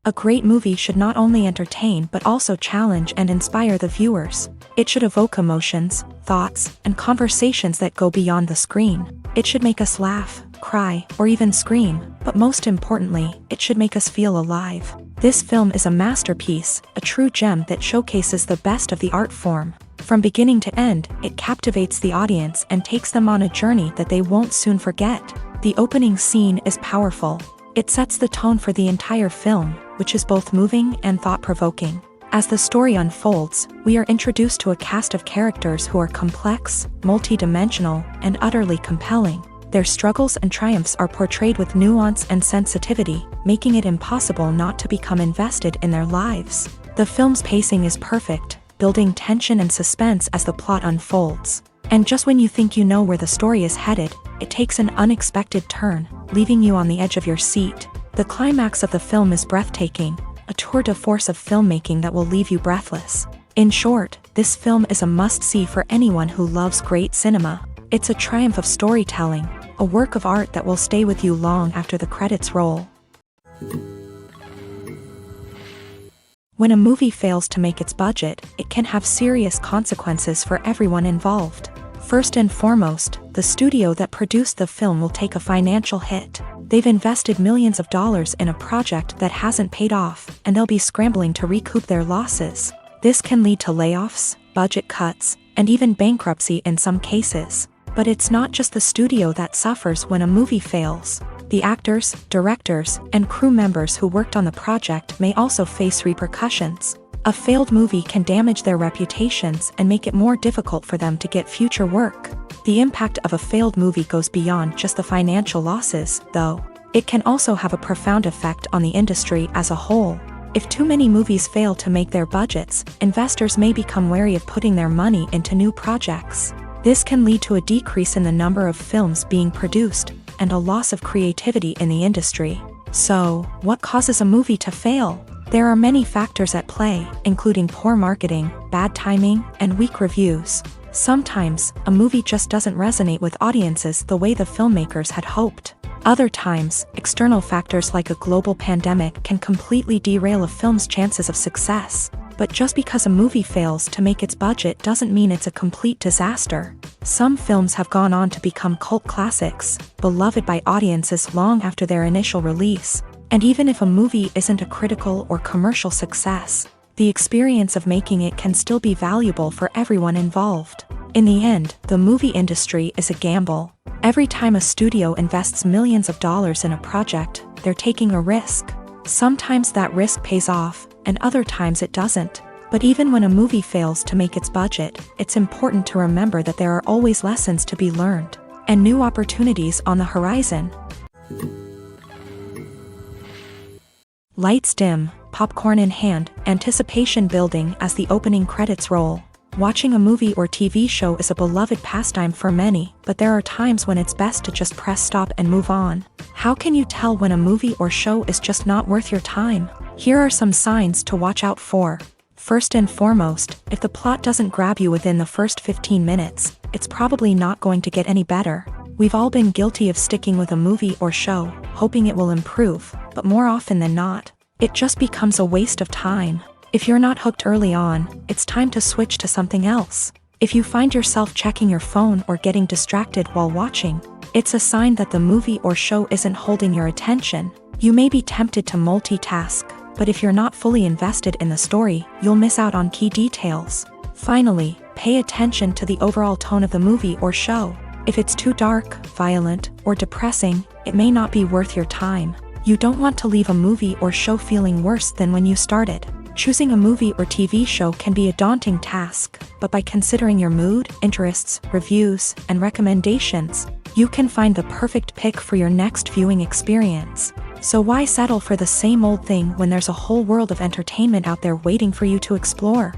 A great movie should not only entertain but also challenge and inspire the viewers. It should evoke emotions, thoughts, and conversations that go beyond the screen. It should make us laugh, cry, or even scream, but most importantly, it should make us feel alive. This film is a masterpiece, a true gem that showcases the best of the art form. From beginning to end, it captivates the audience and takes them on a journey that they won't soon forget. The opening scene is powerful. It sets the tone for the entire film, which is both moving and thought-provoking. As the story unfolds, we are introduced to a cast of characters who are complex, multi-dimensional, and utterly compelling. Their struggles and triumphs are portrayed with nuance and sensitivity, making it impossible not to become invested in their lives. The film's pacing is perfect, building tension and suspense as the plot unfolds. And just when you think you know where the story is headed, it takes an unexpected turn, leaving you on the edge of your seat. The climax of the film is breathtaking, a tour de force of filmmaking that will leave you breathless. In short, this film is a must-see for anyone who loves great cinema. It's a triumph of storytelling, a work of art that will stay with you long after the credits roll. When a movie fails to make its budget, it can have serious consequences for everyone involved. First and foremost, the studio that produced the film will take a financial hit. They've invested millions of dollars in a project that hasn't paid off, and they'll be scrambling to recoup their losses. This can lead to layoffs, budget cuts, and even bankruptcy in some cases. But it's not just the studio that suffers when a movie fails. The actors, directors, and crew members who worked on the project may also face repercussions. A failed movie can damage their reputations and make it more difficult for them to get future work. The impact of a failed movie goes beyond just the financial losses, though. It can also have a profound effect on the industry as a whole. If too many movies fail to make their budgets, investors may become wary of putting their money into new projects. This can lead to a decrease in the number of films being produced, and a loss of creativity in the industry. So, what causes a movie to fail? There are many factors at play, including poor marketing, bad timing, and weak reviews. Sometimes, a movie just doesn't resonate with audiences the way the filmmakers had hoped. Other times, external factors like a global pandemic can completely derail a film's chances of success. But just because a movie fails to make its budget doesn't mean it's a complete disaster. Some films have gone on to become cult classics, beloved by audiences long after their initial release. And even if a movie isn't a critical or commercial success, the experience of making it can still be valuable for everyone involved. In the end, the movie industry is a gamble. Every time a studio invests millions of dollars in a project, they're taking a risk. Sometimes that risk pays off, and other times it doesn't. But even when a movie fails to make its budget, it's important to remember that there are always lessons to be learned, and new opportunities on the horizon. Lights dim, popcorn in hand, anticipation building as the opening credits roll. Watching a movie or TV show is a beloved pastime for many, but there are times when it's best to just press stop and move on. How can you tell when a movie or show is just not worth your time? Here are some signs to watch out for. First and foremost, if the plot doesn't grab you within the first 15 minutes, it's probably not going to get any better. We've all been guilty of sticking with a movie or show, hoping it will improve, but more often than not, it just becomes a waste of time. If you're not hooked early on, it's time to switch to something else. If you find yourself checking your phone or getting distracted while watching, it's a sign that the movie or show isn't holding your attention. You may be tempted to multitask, but if you're not fully invested in the story, you'll miss out on key details. Finally, pay attention to the overall tone of the movie or show. If it's too dark, violent, or depressing, it may not be worth your time. You don't want to leave a movie or show feeling worse than when you started. Choosing a movie or TV show can be a daunting task, but by considering your mood, interests, reviews, and recommendations, you can find the perfect pick for your next viewing experience. So why settle for the same old thing when there's a whole world of entertainment out there waiting for you to explore?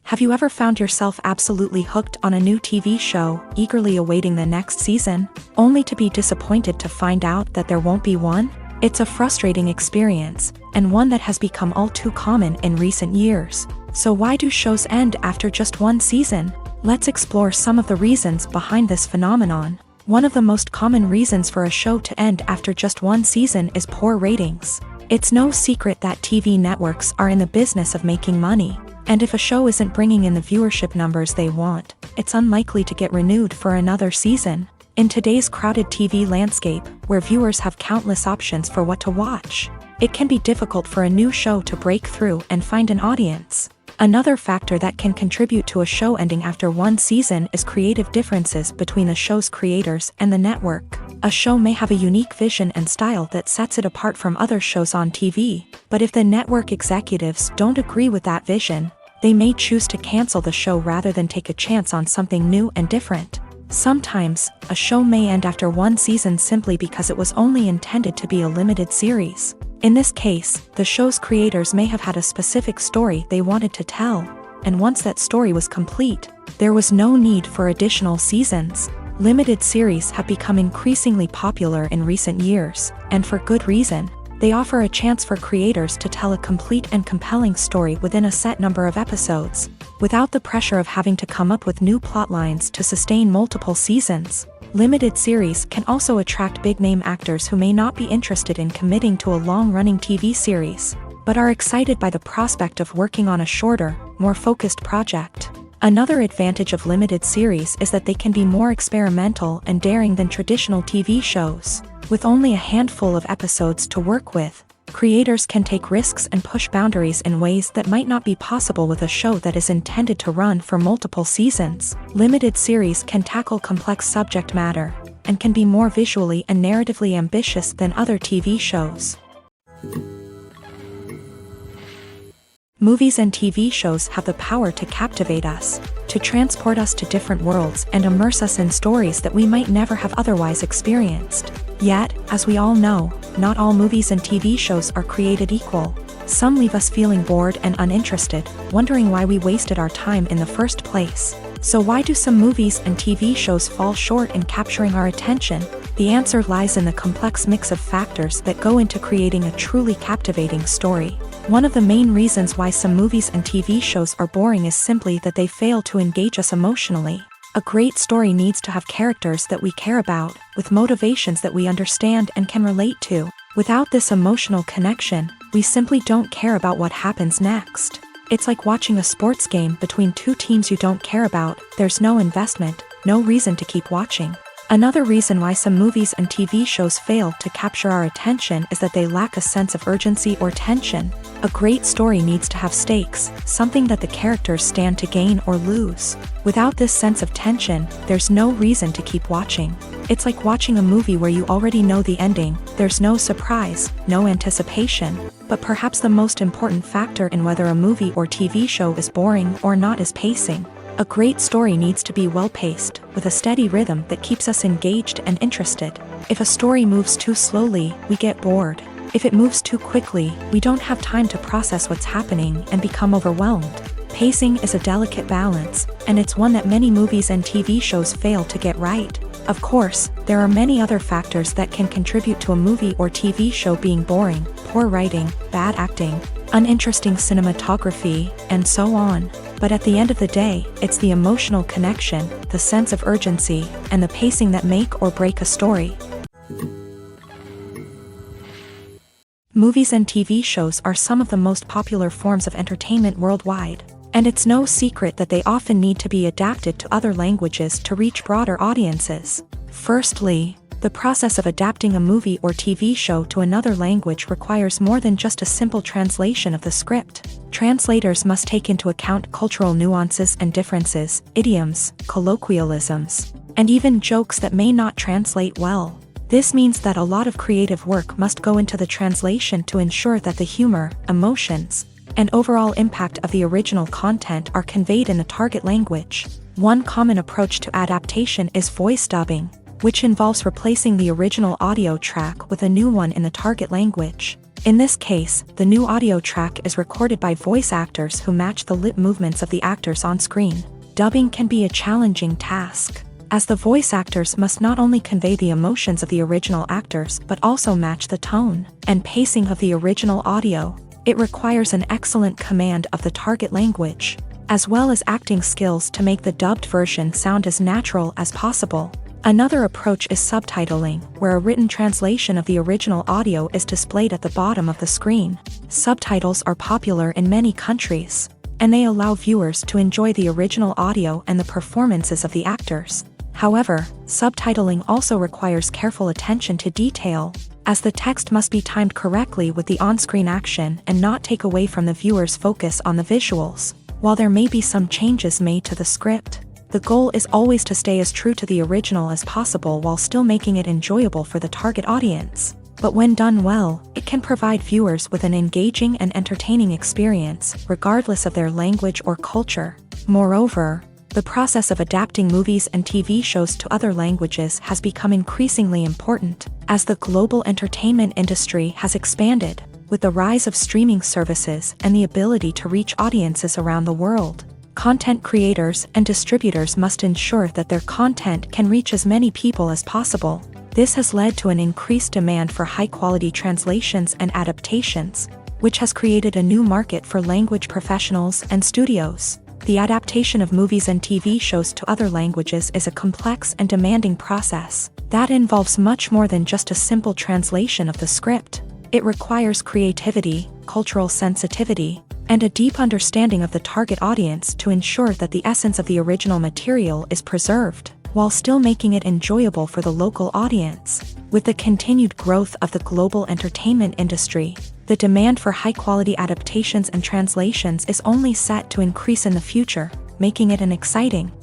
Have you ever found yourself absolutely hooked on a new TV show, eagerly awaiting the next season, only to be disappointed to find out that there won't be one? It's a frustrating experience, and one that has become all too common in recent years. So why do shows end after just one season? Let's explore some of the reasons behind this phenomenon. One of the most common reasons for a show to end after just one season is poor ratings. It's no secret that TV networks are in the business of making money, and if a show isn't bringing in the viewership numbers they want, it's unlikely to get renewed for another season. In today's crowded TV landscape, where viewers have countless options for what to watch, it can be difficult for a new show to break through and find an audience. Another factor that can contribute to a show ending after one season is creative differences between the show's creators and the network. A show may have a unique vision and style that sets it apart from other shows on TV, but if the network executives don't agree with that vision, they may choose to cancel the show rather than take a chance on something new and different. Sometimes, a show may end after one season simply because it was only intended to be a limited series. In this case, the show's creators may have had a specific story they wanted to tell, and once that story was complete, there was no need for additional seasons. Limited series have become increasingly popular in recent years, and for good reason. They offer a chance for creators to tell a complete and compelling story within a set number of episodes, without the pressure of having to come up with new plotlines to sustain multiple seasons. Limited series can also attract big-name actors who may not be interested in committing to a long-running TV series, but are excited by the prospect of working on a shorter, more focused project. Another advantage of limited series is that they can be more experimental and daring than traditional TV shows. With only a handful of episodes to work with, creators can take risks and push boundaries in ways that might not be possible with a show that is intended to run for multiple seasons. Limited series can tackle complex subject matter, and can be more visually and narratively ambitious than other TV shows. Movies and TV shows have the power to captivate us, to transport us to different worlds and immerse us in stories that we might never have otherwise experienced. Yet, as we all know, not all movies and TV shows are created equal. Some leave us feeling bored and uninterested, wondering why we wasted our time in the first place. So why do some movies and TV shows fall short in capturing our attention? The answer lies in the complex mix of factors that go into creating a truly captivating story. One of the main reasons why some movies and TV shows are boring is simply that they fail to engage us emotionally. A great story needs to have characters that we care about, with motivations that we understand and can relate to. Without this emotional connection, we simply don't care about what happens next. It's like watching a sports game between two teams you don't care about. There's no investment, no reason to keep watching. Another reason why some movies and TV shows fail to capture our attention is that they lack a sense of urgency or tension. A great story needs to have stakes, something that the characters stand to gain or lose. Without this sense of tension, there's no reason to keep watching. It's like watching a movie where you already know the ending. There's no surprise, no anticipation. But perhaps the most important factor in whether a movie or TV show is boring or not is pacing. A great story needs to be well-paced, with a steady rhythm that keeps us engaged and interested. If a story moves too slowly, we get bored. If it moves too quickly, we don't have time to process what's happening and become overwhelmed. Pacing is a delicate balance, and it's one that many movies and TV shows fail to get right. Of course, there are many other factors that can contribute to a movie or TV show being boring: poor writing, bad acting, uninteresting cinematography, and so on. But at the end of the day, it's the emotional connection, the sense of urgency, and the pacing that make or break a story. Movies and TV shows are some of the most popular forms of entertainment worldwide, and it's no secret that they often need to be adapted to other languages to reach broader audiences. Firstly, the process of adapting a movie or TV show to another language requires more than just a simple translation of the script. Translators must take into account cultural nuances and differences, idioms, colloquialisms, and even jokes that may not translate well. This means that a lot of creative work must go into the translation to ensure that the humor, emotions, and overall impact of the original content are conveyed in the target language. One common approach to adaptation is voice dubbing, which involves replacing the original audio track with a new one in the target language. In this case, the new audio track is recorded by voice actors who match the lip movements of the actors on screen. Dubbing can be a challenging task, as the voice actors must not only convey the emotions of the original actors but also match the tone and pacing of the original audio. It requires an excellent command of the target language, as well as acting skills to make the dubbed version sound as natural as possible. Another approach is subtitling, where a written translation of the original audio is displayed at the bottom of the screen. Subtitles are popular in many countries, and they allow viewers to enjoy the original audio and the performances of the actors. However, subtitling also requires careful attention to detail, as the text must be timed correctly with the on-screen action and not take away from the viewer's focus on the visuals. While there may be some changes made to the script, the goal is always to stay as true to the original as possible while still making it enjoyable for the target audience. But when done well, it can provide viewers with an engaging and entertaining experience, regardless of their language or culture. Moreover, the process of adapting movies and TV shows to other languages has become increasingly important, as the global entertainment industry has expanded, with the rise of streaming services and the ability to reach audiences around the world. Content creators and distributors must ensure that their content can reach as many people as possible. This has led to an increased demand for high-quality translations and adaptations, which has created a new market for language professionals and studios. The adaptation of movies and TV shows to other languages is a complex and demanding process that involves much more than just a simple translation of the script. It requires creativity, cultural sensitivity, and a deep understanding of the target audience to ensure that the essence of the original material is preserved, while still making it enjoyable for the local audience. With the continued growth of the global entertainment industry, the demand for high-quality adaptations and translations is only set to increase in the future, making it an exciting.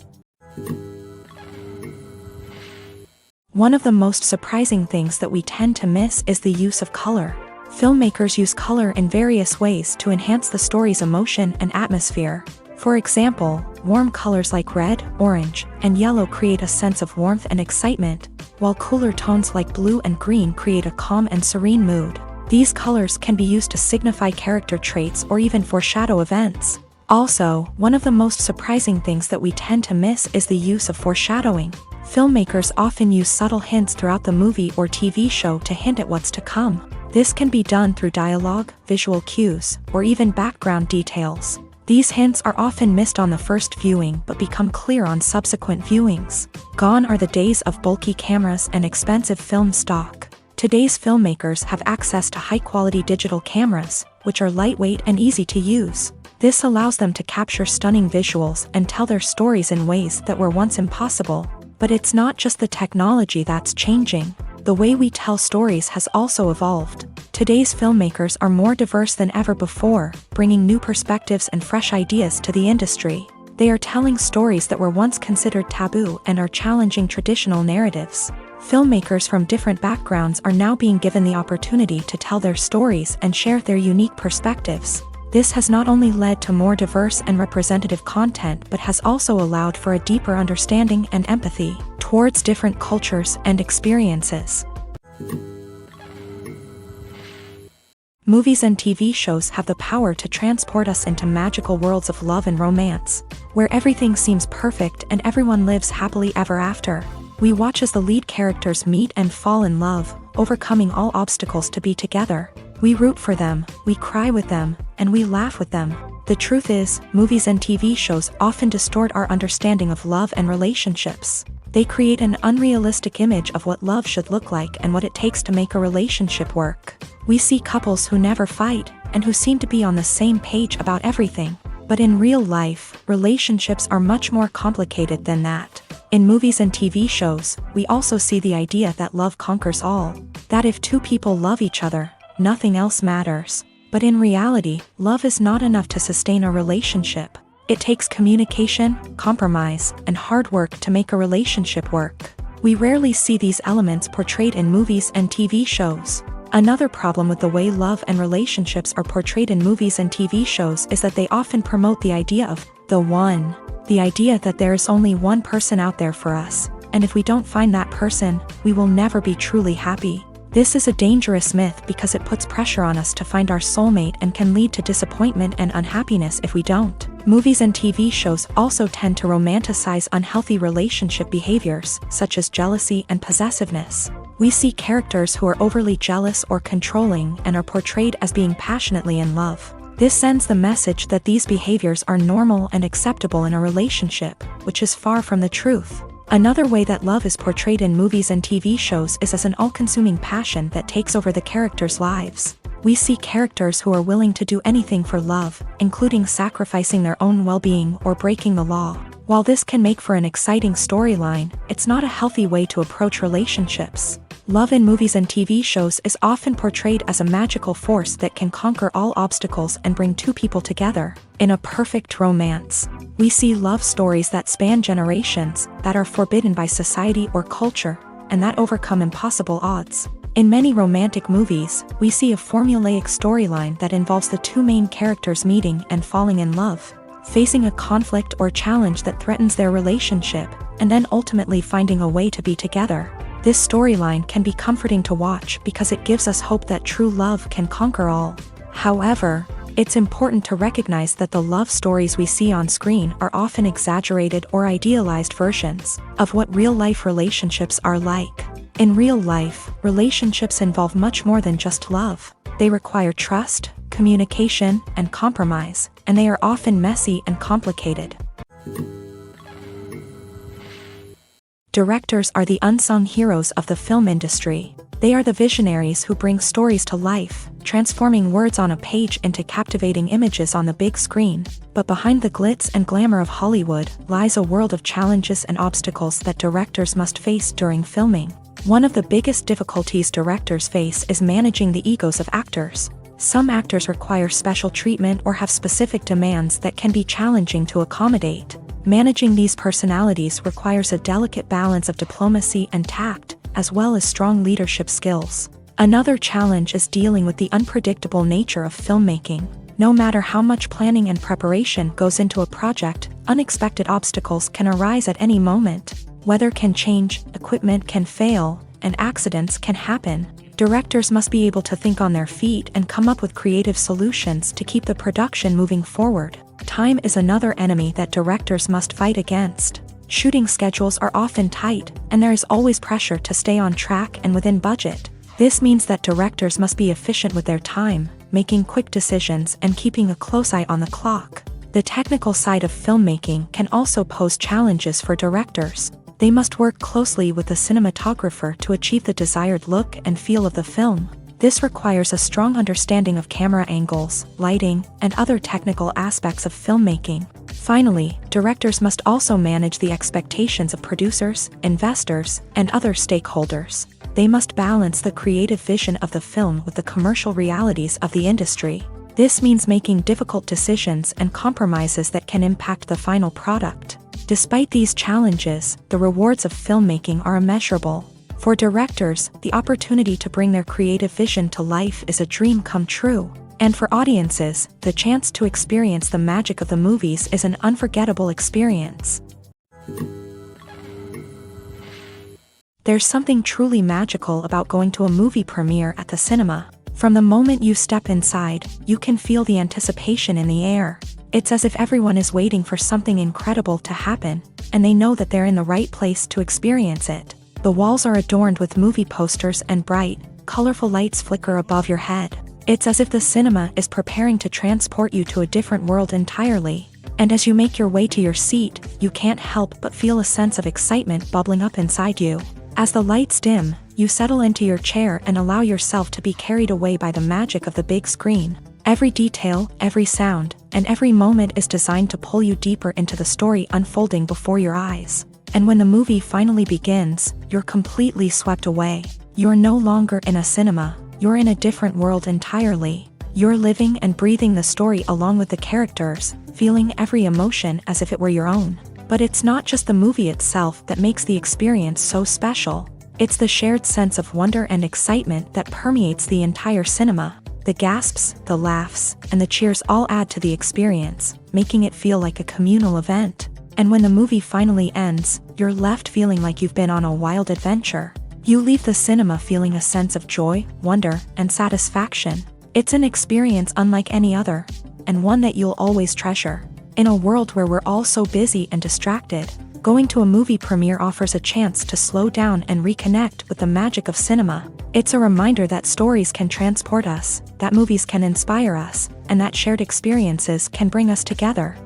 One of the most surprising things that we tend to miss is the use of color. Filmmakers use color in various ways to enhance the story's emotion and atmosphere. For example, warm colors like red, orange, and yellow create a sense of warmth and excitement, while cooler tones like blue and green create a calm and serene mood. These colors can be used to signify character traits or even foreshadow events. Also, one of the most surprising things that we tend to miss is the use of foreshadowing. Filmmakers often use subtle hints throughout the movie or TV show to hint at what's to come. This can be done through dialogue, visual cues, or even background details. These hints are often missed on the first viewing but become clear on subsequent viewings. Gone are the days of bulky cameras and expensive film stock. Today's filmmakers have access to high-quality digital cameras, which are lightweight and easy to use. This allows them to capture stunning visuals and tell their stories in ways that were once impossible. But it's not just the technology that's changing. The way we tell stories has also evolved. Today's filmmakers are more diverse than ever before, bringing new perspectives and fresh ideas to the industry. They are telling stories that were once considered taboo and are challenging traditional narratives. Filmmakers from different backgrounds are now being given the opportunity to tell their stories and share their unique perspectives. This has not only led to more diverse and representative content but has also allowed for a deeper understanding and empathy towards different cultures and experiences. Movies and TV shows have the power to transport us into magical worlds of love and romance, where everything seems perfect and everyone lives happily ever after. We watch as the lead characters meet and fall in love, overcoming all obstacles to be together. We root for them, we cry with them, and we laugh with them. The truth is, movies and TV shows often distort our understanding of love and relationships. They create an unrealistic image of what love should look like and what it takes to make a relationship work. We see couples who never fight, and who seem to be on the same page about everything. But in real life, relationships are much more complicated than that. In movies and TV shows, we also see the idea that love conquers all. That if two people love each other, nothing else matters. But in reality, love is not enough to sustain a relationship. It takes communication, compromise, and hard work to make a relationship work. We rarely see these elements portrayed in movies and TV shows. Another problem with the way love and relationships are portrayed in movies and TV shows is that they often promote the idea of the one. The idea that there is only one person out there for us, and if we don't find that person, we will never be truly happy. This is a dangerous myth because it puts pressure on us to find our soulmate and can lead to disappointment and unhappiness if we don't. Movies and TV shows also tend to romanticize unhealthy relationship behaviors, such as jealousy and possessiveness. We see characters who are overly jealous or controlling and are portrayed as being passionately in love. This sends the message that these behaviors are normal and acceptable in a relationship, which is far from the truth. Another way that love is portrayed in movies and TV shows is as an all-consuming passion that takes over the characters' lives. We see characters who are willing to do anything for love, including sacrificing their own well-being or breaking the law. While this can make for an exciting storyline, it's not a healthy way to approach relationships. Love in movies and TV shows is often portrayed as a magical force that can conquer all obstacles and bring two people together. In a perfect romance, we see love stories that span generations, that are forbidden by society or culture, and that overcome impossible odds. In many romantic movies, we see a formulaic storyline that involves the two main characters meeting and falling in love, facing a conflict or challenge that threatens their relationship, and then ultimately finding a way to be together. This storyline can be comforting to watch because it gives us hope that true love can conquer all. However, it's important to recognize that the love stories we see on screen are often exaggerated or idealized versions of what real-life relationships are like. In real life, relationships involve much more than just love. They require trust, communication, and compromise, and they are often messy and complicated. Directors are the unsung heroes of the film industry. They are the visionaries who bring stories to life, transforming words on a page into captivating images on the big screen. But behind the glitz and glamour of Hollywood lies a world of challenges and obstacles that directors must face during filming. One of the biggest difficulties directors face is managing the egos of actors. Some actors require special treatment or have specific demands that can be challenging to accommodate. Managing these personalities requires a delicate balance of diplomacy and tact, as well as strong leadership skills. Another challenge is dealing with the unpredictable nature of filmmaking. No matter how much planning and preparation goes into a project, unexpected obstacles can arise at any moment. Weather can change, equipment can fail, and accidents can happen. Directors must be able to think on their feet and come up with creative solutions to keep the production moving forward. Time is another enemy that directors must fight against. Shooting schedules are often tight, and there is always pressure to stay on track and within budget. This means that directors must be efficient with their time, making quick decisions and keeping a close eye on the clock. The technical side of filmmaking can also pose challenges for directors. They must work closely with the cinematographer to achieve the desired look and feel of the film. This requires a strong understanding of camera angles, lighting, and other technical aspects of filmmaking. Finally, directors must also manage the expectations of producers, investors, and other stakeholders. They must balance the creative vision of the film with the commercial realities of the industry. This means making difficult decisions and compromises that can impact the final product. Despite these challenges, the rewards of filmmaking are immeasurable. For directors, the opportunity to bring their creative vision to life is a dream come true. And for audiences, the chance to experience the magic of the movies is an unforgettable experience. There's something truly magical about going to a movie premiere at the cinema. From the moment you step inside, you can feel the anticipation in the air. It's as if everyone is waiting for something incredible to happen, and they know that they're in the right place to experience it. The walls are adorned with movie posters and bright, colorful lights flicker above your head. It's as if the cinema is preparing to transport you to a different world entirely. And as you make your way to your seat, you can't help but feel a sense of excitement bubbling up inside you. As the lights dim, you settle into your chair and allow yourself to be carried away by the magic of the big screen. Every detail, every sound, and every moment is designed to pull you deeper into the story unfolding before your eyes. And when the movie finally begins, you're completely swept away. You're no longer in a cinema, you're in a different world entirely. You're living and breathing the story along with the characters, feeling every emotion as if it were your own. But it's not just the movie itself that makes the experience so special. It's the shared sense of wonder and excitement that permeates the entire cinema. The gasps, the laughs, and the cheers all add to the experience, making it feel like a communal event. And when the movie finally ends, you're left feeling like you've been on a wild adventure. You leave the cinema feeling a sense of joy, wonder, and satisfaction. It's an experience unlike any other, and one that you'll always treasure. In a world where we're all so busy and distracted, going to a movie premiere offers a chance to slow down and reconnect with the magic of cinema. It's a reminder that stories can transport us, that movies can inspire us, and that shared experiences can bring us together.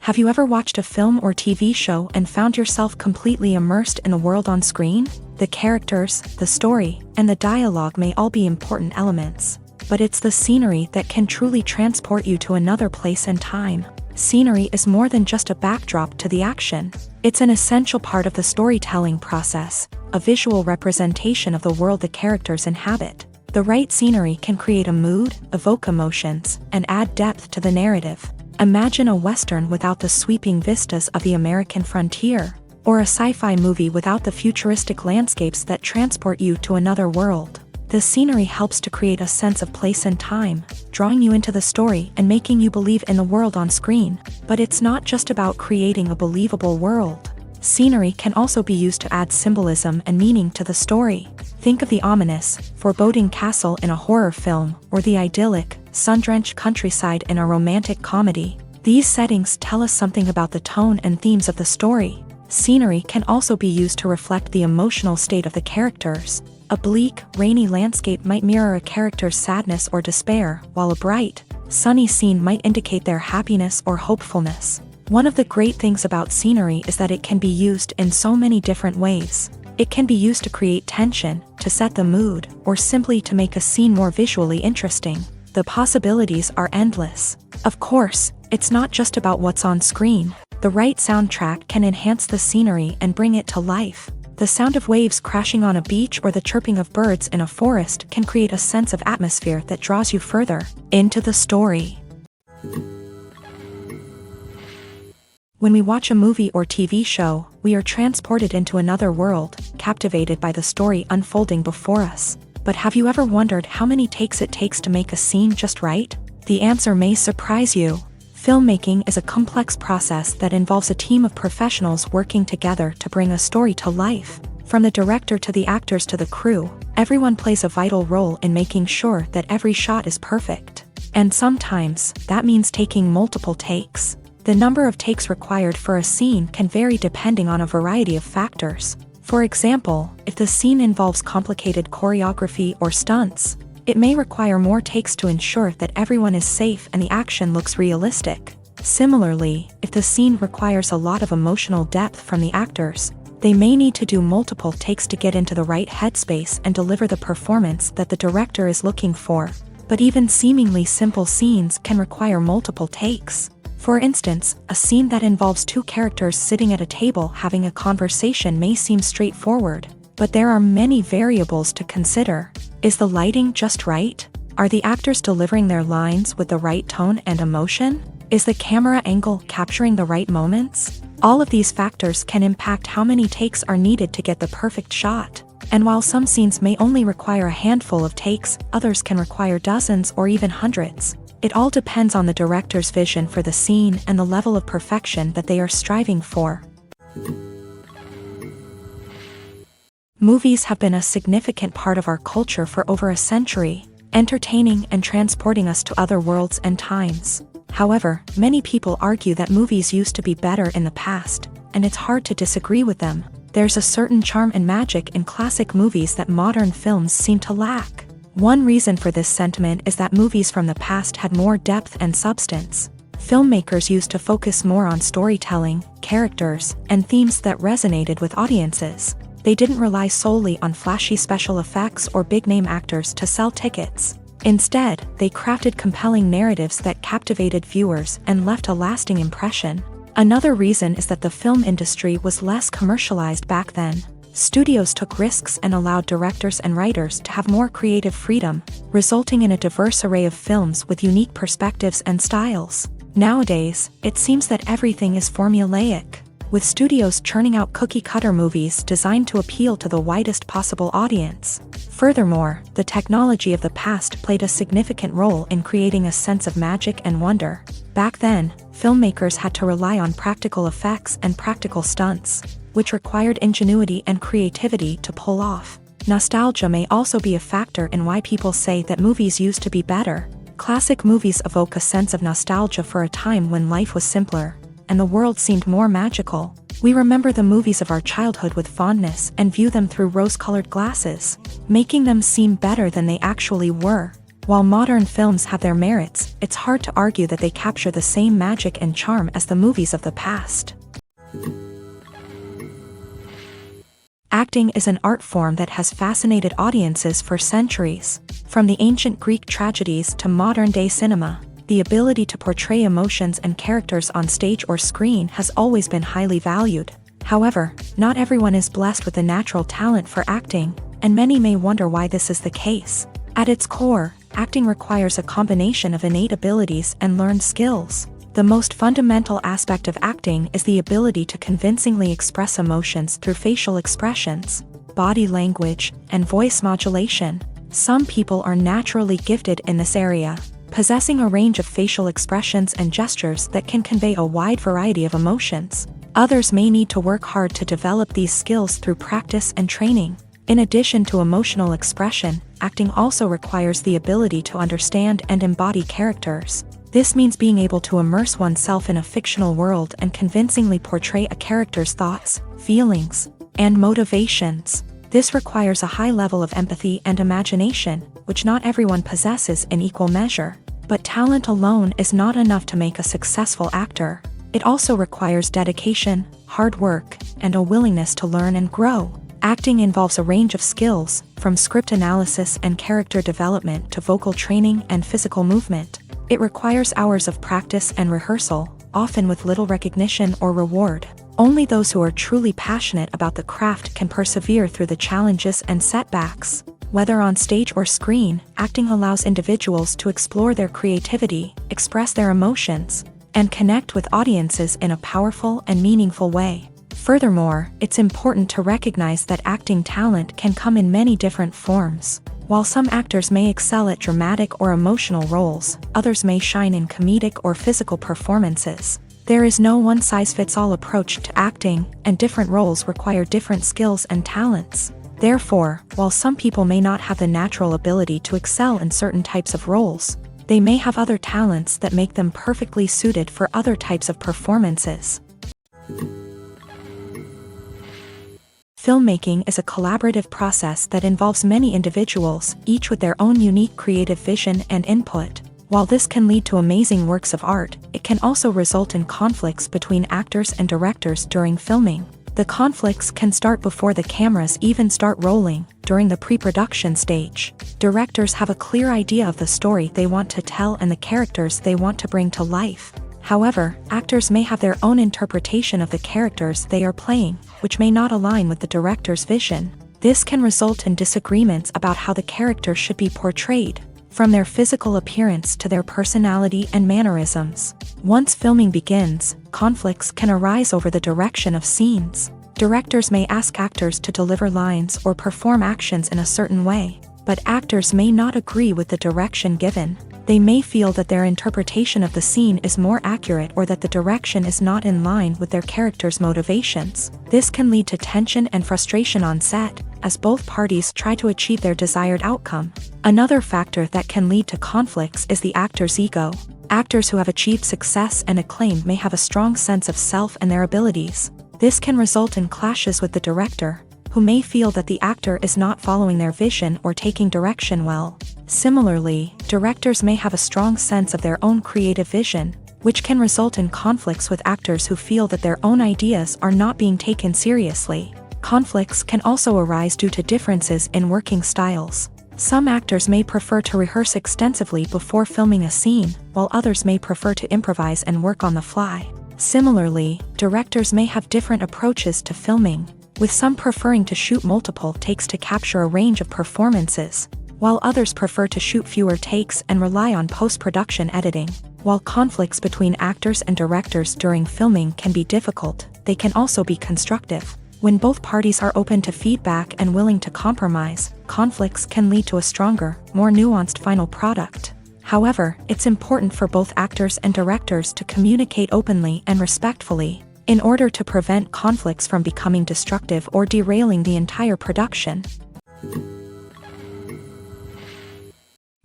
Have you ever watched a film or TV show and found yourself completely immersed in the world on screen? The characters, the story, and the dialogue may all be important elements, but it's the scenery that can truly transport you to another place and time. Scenery is more than just a backdrop to the action. It's an essential part of the storytelling process, a visual representation of the world the characters inhabit. The right scenery can create a mood, evoke emotions, and add depth to the narrative. Imagine a Western without the sweeping vistas of the American frontier, or a sci-fi movie without the futuristic landscapes that transport you to another world. The scenery helps to create a sense of place and time, drawing you into the story and making you believe in the world on screen. But it's not just about creating a believable world. Scenery can also be used to add symbolism and meaning to the story. Think of the ominous, foreboding castle in a horror film, or the idyllic, sun-drenched countryside in a romantic comedy. These settings tell us something about the tone and themes of the story. Scenery can also be used to reflect the emotional state of the characters. A bleak, rainy landscape might mirror a character's sadness or despair, while a bright, sunny scene might indicate their happiness or hopefulness. One of the great things about scenery is that it can be used in so many different ways. It can be used to create tension, to set the mood, or simply to make a scene more visually interesting. The possibilities are endless. Of course, it's not just about what's on screen. The right soundtrack can enhance the scenery and bring it to life. The sound of waves crashing on a beach or the chirping of birds in a forest can create a sense of atmosphere that draws you further into the story. When we watch a movie or TV show, we are transported into another world, captivated by the story unfolding before us. But have you ever wondered how many takes it takes to make a scene just right? The answer may surprise you. Filmmaking is a complex process that involves a team of professionals working together to bring a story to life. From the director to the actors to the crew, everyone plays a vital role in making sure that every shot is perfect. And sometimes, that means taking multiple takes. The number of takes required for a scene can vary depending on a variety of factors. For example, if the scene involves complicated choreography or stunts, it may require more takes to ensure that everyone is safe and the action looks realistic. Similarly, if the scene requires a lot of emotional depth from the actors, they may need to do multiple takes to get into the right headspace and deliver the performance that the director is looking for. But even seemingly simple scenes can require multiple takes. For instance, a scene that involves two characters sitting at a table having a conversation may seem straightforward, but there are many variables to consider. Is the lighting just right? Are the actors delivering their lines with the right tone and emotion? Is the camera angle capturing the right moments? All of these factors can impact how many takes are needed to get the perfect shot. And while some scenes may only require a handful of takes, others can require dozens or even hundreds. It all depends on the director's vision for the scene and the level of perfection that they are striving for. Movies have been a significant part of our culture for over a century, entertaining and transporting us to other worlds and times. However, many people argue that movies used to be better in the past, and it's hard to disagree with them. There's a certain charm and magic in classic movies that modern films seem to lack. One reason for this sentiment is that movies from the past had more depth and substance. Filmmakers used to focus more on storytelling, characters, and themes that resonated with audiences. They didn't rely solely on flashy special effects or big-name actors to sell tickets. Instead, they crafted compelling narratives that captivated viewers and left a lasting impression. Another reason is that the film industry was less commercialized back then. Studios took risks and allowed directors and writers to have more creative freedom, resulting in a diverse array of films with unique perspectives and styles. Nowadays, it seems that everything is formulaic, with studios churning out cookie-cutter movies designed to appeal to the widest possible audience. Furthermore, the technology of the past played a significant role in creating a sense of magic and wonder. Back then, filmmakers had to rely on practical effects and practical stunts, which required ingenuity and creativity to pull off. Nostalgia may also be a factor in why people say that movies used to be better. Classic movies evoke a sense of nostalgia for a time when life was simpler, and the world seemed more magical. We remember the movies of our childhood with fondness and view them through rose-colored glasses, making them seem better than they actually were. While modern films have their merits, it's hard to argue that they capture the same magic and charm as the movies of the past. Acting is an art form that has fascinated audiences for centuries. From the ancient Greek tragedies to modern-day cinema, the ability to portray emotions and characters on stage or screen has always been highly valued. However, not everyone is blessed with the natural talent for acting, and many may wonder why this is the case. At its core, acting requires a combination of innate abilities and learned skills. The most fundamental aspect of acting is the ability to convincingly express emotions through facial expressions, body language, and voice modulation. Some people are naturally gifted in this area, possessing a range of facial expressions and gestures that can convey a wide variety of emotions. Others may need to work hard to develop these skills through practice and training. In addition to emotional expression, acting also requires the ability to understand and embody characters. This means being able to immerse oneself in a fictional world and convincingly portray a character's thoughts, feelings, and motivations. This requires a high level of empathy and imagination, which not everyone possesses in equal measure. But talent alone is not enough to make a successful actor. It also requires dedication, hard work, and a willingness to learn and grow. Acting involves a range of skills, from script analysis and character development to vocal training and physical movement. It requires hours of practice and rehearsal, often with little recognition or reward. Only those who are truly passionate about the craft can persevere through the challenges and setbacks. Whether on stage or screen, acting allows individuals to explore their creativity, express their emotions, and connect with audiences in a powerful and meaningful way. Furthermore, it's important to recognize that acting talent can come in many different forms. While some actors may excel at dramatic or emotional roles, others may shine in comedic or physical performances. There is no one-size-fits-all approach to acting, and different roles require different skills and talents. Therefore, while some people may not have the natural ability to excel in certain types of roles, they may have other talents that make them perfectly suited for other types of performances. Filmmaking is a collaborative process that involves many individuals, each with their own unique creative vision and input. While this can lead to amazing works of art, it can also result in conflicts between actors and directors during filming. The conflicts can start before the cameras even start rolling, during the pre-production stage. Directors have a clear idea of the story they want to tell and the characters they want to bring to life. However, actors may have their own interpretation of the characters they are playing, which may not align with the director's vision. This can result in disagreements about how the character should be portrayed, from their physical appearance to their personality and mannerisms. Once filming begins, conflicts can arise over the direction of scenes. Directors may ask actors to deliver lines or perform actions in a certain way, but actors may not agree with the direction given. They may feel that their interpretation of the scene is more accurate or that the direction is not in line with their character's motivations. This can lead to tension and frustration on set, as both parties try to achieve their desired outcome. Another factor that can lead to conflicts is the actor's ego. Actors who have achieved success and acclaim may have a strong sense of self and their abilities. This can result in clashes with the director, who may feel that the actor is not following their vision or taking direction well. Similarly, directors may have a strong sense of their own creative vision, which can result in conflicts with actors who feel that their own ideas are not being taken seriously. Conflicts can also arise due to differences in working styles. Some actors may prefer to rehearse extensively before filming a scene, while others may prefer to improvise and work on the fly. Similarly, directors may have different approaches to filming, with some preferring to shoot multiple takes to capture a range of performances, while others prefer to shoot fewer takes and rely on post-production editing. While conflicts between actors and directors during filming can be difficult, they can also be constructive. When both parties are open to feedback and willing to compromise, conflicts can lead to a stronger, more nuanced final product. However, it's important for both actors and directors to communicate openly and respectfully, in order to prevent conflicts from becoming destructive or derailing the entire production.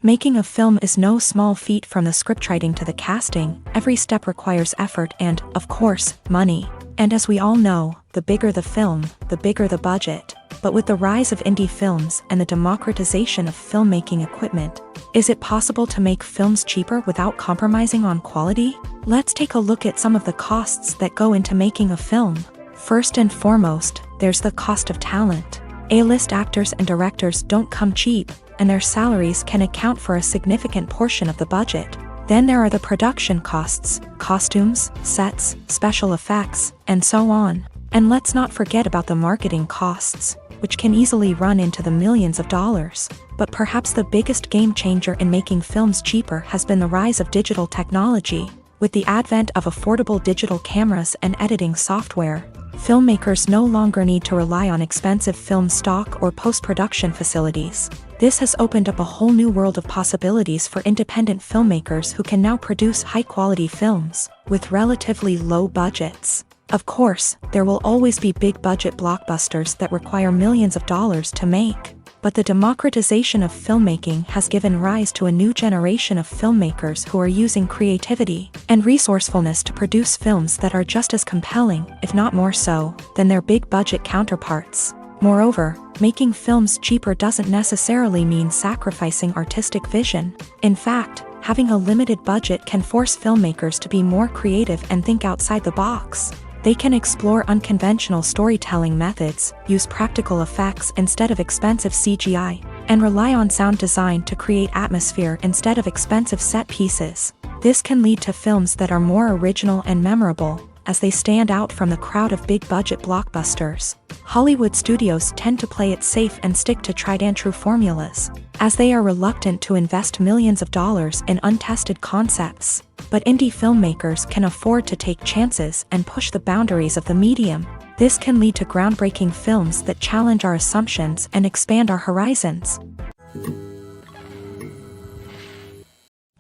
Making a film is no small feat. From the scriptwriting to the casting, every step requires effort and, of course, money. And as we all know, the bigger the film, the bigger the budget. But with the rise of indie films and the democratization of filmmaking equipment, Is it possible to make films cheaper without compromising on quality? Let's take a look at some of the costs that go into making a film. First and foremost, there's the cost of talent. A-list actors and directors don't come cheap, and their salaries can account for a significant portion of the budget. Then there are the production costs, costumes, sets, special effects, and so on. And let's not forget about the marketing costs, which can easily run into the millions of dollars. But perhaps the biggest game changer in making films cheaper has been the rise of digital technology. With the advent of affordable digital cameras and editing software, filmmakers no longer need to rely on expensive film stock or post-production facilities. This has opened up a whole new world of possibilities for independent filmmakers who can now produce high-quality films with relatively low budgets. Of course, there will always be big-budget blockbusters that require millions of dollars to make. But the democratization of filmmaking has given rise to a new generation of filmmakers who are using creativity and resourcefulness to produce films that are just as compelling, if not more so, than their big-budget counterparts. Moreover, making films cheaper doesn't necessarily mean sacrificing artistic vision. In fact, having a limited budget can force filmmakers to be more creative and think outside the box. They can explore unconventional storytelling methods, use practical effects instead of expensive CGI, and rely on sound design to create atmosphere instead of expensive set pieces. This can lead to films that are more original and memorable, as they stand out from the crowd of big-budget blockbusters. Hollywood studios tend to play it safe and stick to tried-and-true formulas, as they are reluctant to invest millions of dollars in untested concepts. But indie filmmakers can afford to take chances and push the boundaries of the medium. This can lead to groundbreaking films that challenge our assumptions and expand our horizons.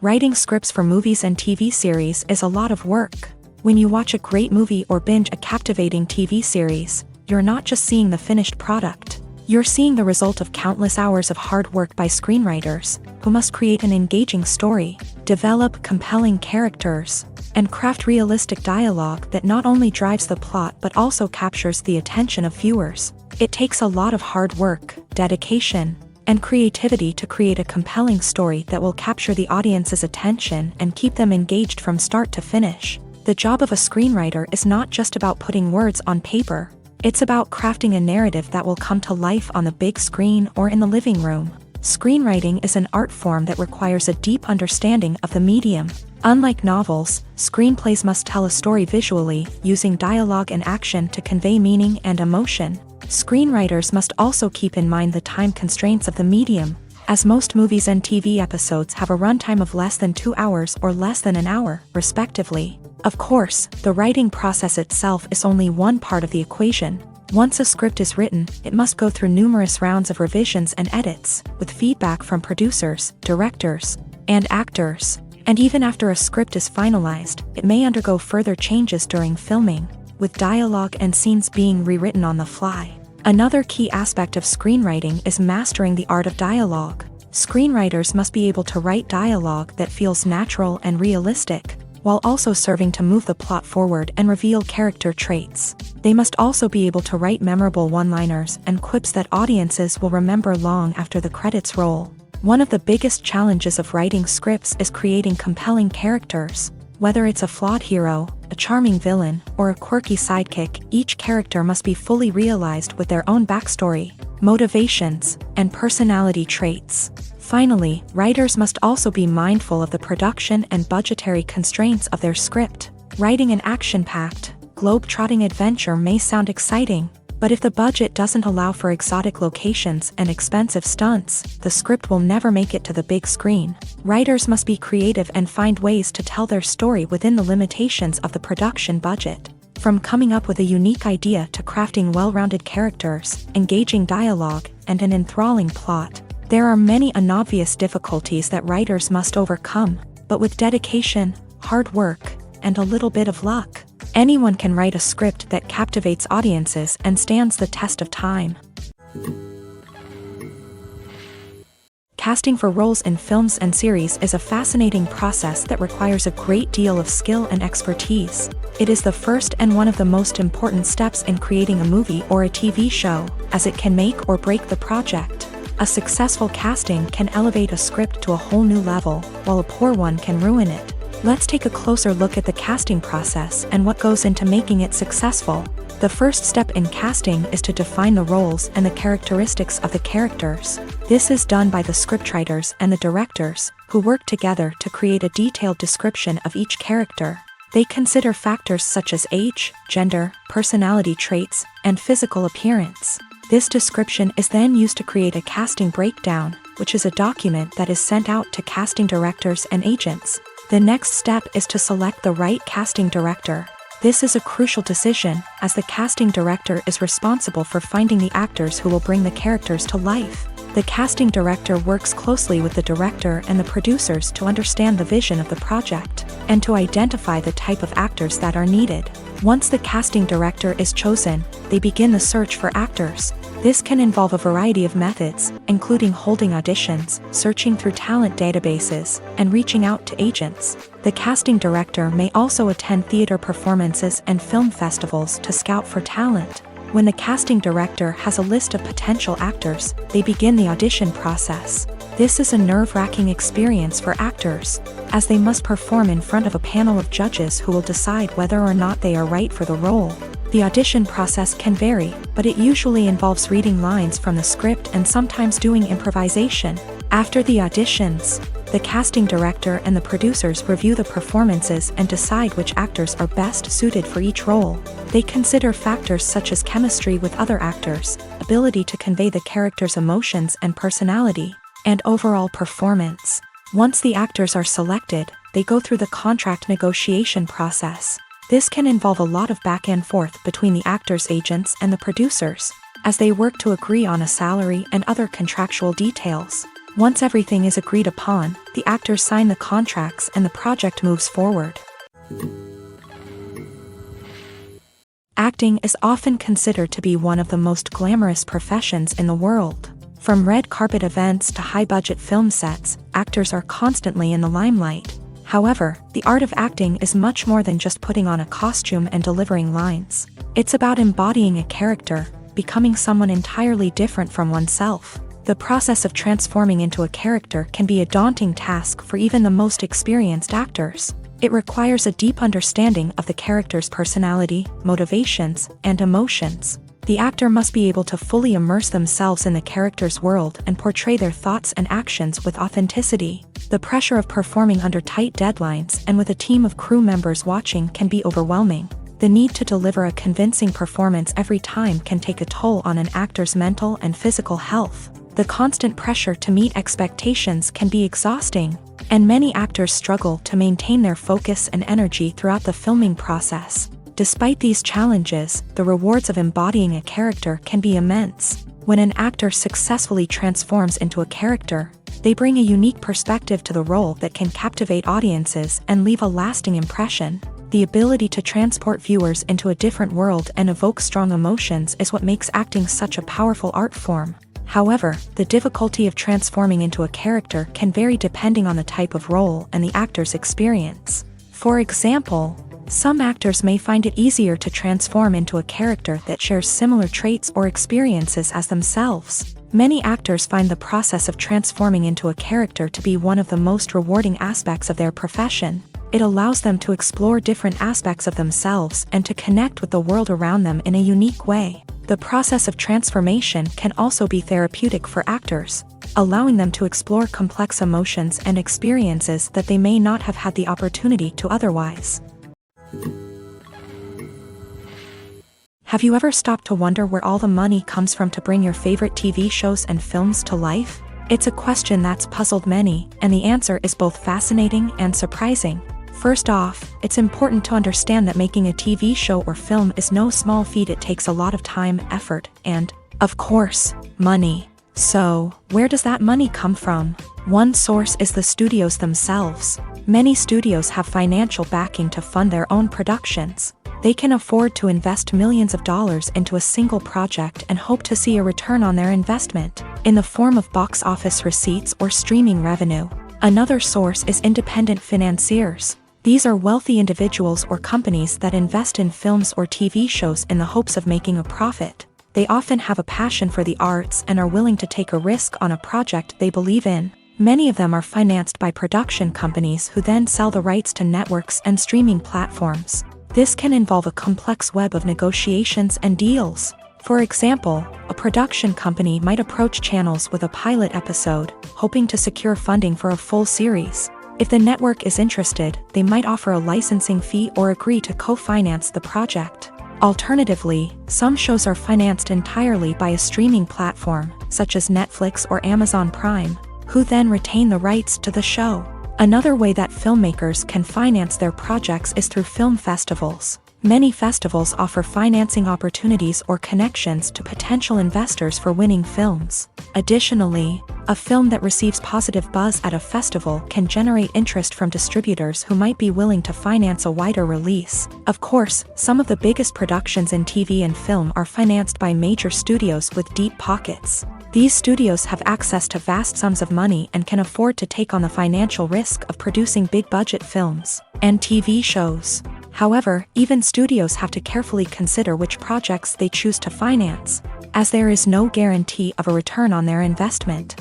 Writing scripts for movies and TV series is a lot of work. When you watch a great movie or binge a captivating TV series, you're not just seeing the finished product. You're seeing the result of countless hours of hard work by screenwriters, who must create an engaging story, develop compelling characters, and craft realistic dialogue that not only drives the plot but also captures the attention of viewers. It takes a lot of hard work, dedication, and creativity to create a compelling story that will capture the audience's attention and keep them engaged from start to finish. The job of a screenwriter is not just about putting words on paper. It's about crafting a narrative that will come to life on the big screen or in the living room. Screenwriting is an art form that requires a deep understanding of the medium. Unlike novels, screenplays must tell a story visually, using dialogue and action to convey meaning and emotion. Screenwriters must also keep in mind the time constraints of the medium, as most movies and TV episodes have a runtime of less than 2 hours or less than an hour, respectively. Of course, the writing process itself is only one part of the equation. Once a script is written, it must go through numerous rounds of revisions and edits, with feedback from producers, directors, and actors. And even after a script is finalized, it may undergo further changes during filming, with dialogue and scenes being rewritten on the fly. Another key aspect of screenwriting is mastering the art of dialogue. Screenwriters must be able to write dialogue that feels natural and realistic, while also serving to move the plot forward and reveal character traits. They must also be able to write memorable one-liners and quips that audiences will remember long after the credits roll. One of the biggest challenges of writing scripts is creating compelling characters. Whether it's a flawed hero, a charming villain, or a quirky sidekick, each character must be fully realized with their own backstory, motivations, and personality traits. Finally, writers must also be mindful of the production and budgetary constraints of their script. Writing an action-packed, globe-trotting adventure may sound exciting, but if the budget doesn't allow for exotic locations and expensive stunts, the script will never make it to the big screen. Writers must be creative and find ways to tell their story within the limitations of the production budget. From coming up with a unique idea to crafting well-rounded characters, engaging dialogue, and an enthralling plot, there are many unobvious difficulties that writers must overcome, but with dedication, hard work, and a little bit of luck, anyone can write a script that captivates audiences and stands the test of time. Casting for roles in films and series is a fascinating process that requires a great deal of skill and expertise. It is the first and one of the most important steps in creating a movie or a TV show, as it can make or break the project. A successful casting can elevate a script to a whole new level, while a poor one can ruin it. Let's take a closer look at the casting process and what goes into making it successful. The first step in casting is to define the roles and the characteristics of the characters. This is done by the scriptwriters and the directors, who work together to create a detailed description of each character. They consider factors such as age, gender, personality traits, and physical appearance. This description is then used to create a casting breakdown, which is a document that is sent out to casting directors and agents. The next step is to select the right casting director. This is a crucial decision, as the casting director is responsible for finding the actors who will bring the characters to life. The casting director works closely with the director and the producers to understand the vision of the project, and to identify the type of actors that are needed. Once the casting director is chosen, they begin the search for actors. This can involve a variety of methods, including holding auditions, searching through talent databases, and reaching out to agents. The casting director may also attend theater performances and film festivals to scout for talent. When the casting director has a list of potential actors, they begin the audition process. This is a nerve-wracking experience for actors, as they must perform in front of a panel of judges who will decide whether or not they are right for the role. The audition process can vary, but it usually involves reading lines from the script and sometimes doing improvisation. After the auditions, the casting director and the producers review the performances and decide which actors are best suited for each role. They consider factors such as chemistry with other actors, ability to convey the character's emotions and personality, and overall performance. Once the actors are selected, they go through the contract negotiation process. This can involve a lot of back and forth between the actors' agents and the producers, as they work to agree on a salary and other contractual details. Once everything is agreed upon, the actors sign the contracts and the project moves forward. Acting is often considered to be one of the most glamorous professions in the world. From red carpet events to high-budget film sets, actors are constantly in the limelight. However, the art of acting is much more than just putting on a costume and delivering lines. It's about embodying a character, becoming someone entirely different from oneself. The process of transforming into a character can be a daunting task for even the most experienced actors. It requires a deep understanding of the character's personality, motivations, and emotions. The actor must be able to fully immerse themselves in the character's world and portray their thoughts and actions with authenticity. The pressure of performing under tight deadlines and with a team of crew members watching can be overwhelming. The need to deliver a convincing performance every time can take a toll on an actor's mental and physical health. The constant pressure to meet expectations can be exhausting, and many actors struggle to maintain their focus and energy throughout the filming process. Despite these challenges, the rewards of embodying a character can be immense. When an actor successfully transforms into a character, they bring a unique perspective to the role that can captivate audiences and leave a lasting impression. The ability to transport viewers into a different world and evoke strong emotions is what makes acting such a powerful art form. However, the difficulty of transforming into a character can vary depending on the type of role and the actor's experience. For example, some actors may find it easier to transform into a character that shares similar traits or experiences as themselves. Many actors find the process of transforming into a character to be one of the most rewarding aspects of their profession. It allows them to explore different aspects of themselves and to connect with the world around them in a unique way. The process of transformation can also be therapeutic for actors, allowing them to explore complex emotions and experiences that they may not have had the opportunity to otherwise. Have you ever stopped to wonder where all the money comes from to bring your favorite TV shows and films to life? It's a question that's puzzled many, and the answer is both fascinating and surprising. First off, it's important to understand that making a TV show or film is no small feat. It takes a lot of time, effort, and, of course, money. So, where does that money come from? One source is the studios themselves. Many studios have financial backing to fund their own productions. They can afford to invest millions of dollars into a single project and hope to see a return on their investment, in the form of box office receipts or streaming revenue. Another source is independent financiers. These are wealthy individuals or companies that invest in films or TV shows in the hopes of making a profit. They often have a passion for the arts and are willing to take a risk on a project they believe in. Many of them are financed by production companies who then sell the rights to networks and streaming platforms. This can involve a complex web of negotiations and deals. For example, a production company might approach channels with a pilot episode, hoping to secure funding for a full series. If the network is interested, they might offer a licensing fee or agree to co-finance the project. Alternatively, some shows are financed entirely by a streaming platform, such as Netflix or Amazon Prime, who then retain the rights to the show. Another way that filmmakers can finance their projects is through film festivals. Many festivals offer financing opportunities or connections to potential investors for winning films. Additionally, a film that receives positive buzz at a festival can generate interest from distributors who might be willing to finance a wider release. Of course, some of the biggest productions in TV and film are financed by major studios with deep pockets. These studios have access to vast sums of money and can afford to take on the financial risk of producing big-budget films and TV shows. However, even studios have to carefully consider which projects they choose to finance, as there is no guarantee of a return on their investment.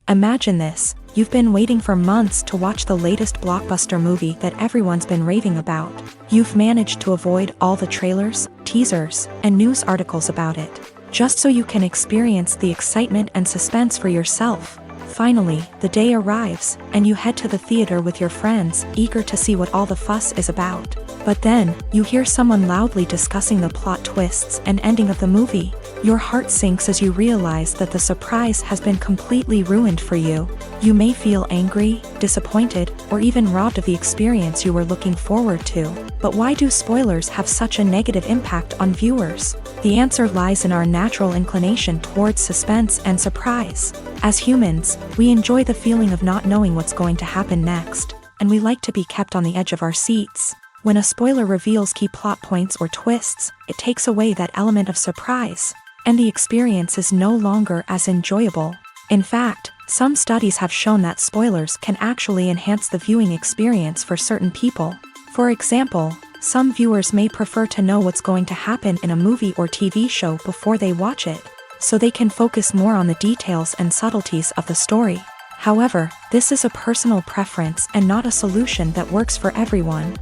Imagine this: you've been waiting for months to watch the latest blockbuster movie that everyone's been raving about. You've managed to avoid all the trailers, teasers, and news articles about it, just so you can experience the excitement and suspense for yourself. Finally, the day arrives, and you head to the theater with your friends, eager to see what all the fuss is about. But then, you hear someone loudly discussing the plot twists and ending of the movie. Your heart sinks as you realize that the surprise has been completely ruined for you. You may feel angry, disappointed, or even robbed of the experience you were looking forward to. But why do spoilers have such a negative impact on viewers? The answer lies in our natural inclination towards suspense and surprise. As humans, we enjoy the feeling of not knowing what's going to happen next, and we like to be kept on the edge of our seats. When a spoiler reveals key plot points or twists, it takes away that element of surprise, and the experience is no longer as enjoyable. In fact, some studies have shown that spoilers can actually enhance the viewing experience for certain people. For example, some viewers may prefer to know what's going to happen in a movie or TV show before they watch it, so they can focus more on the details and subtleties of the story. However, this is a personal preference and not a solution that works for everyone.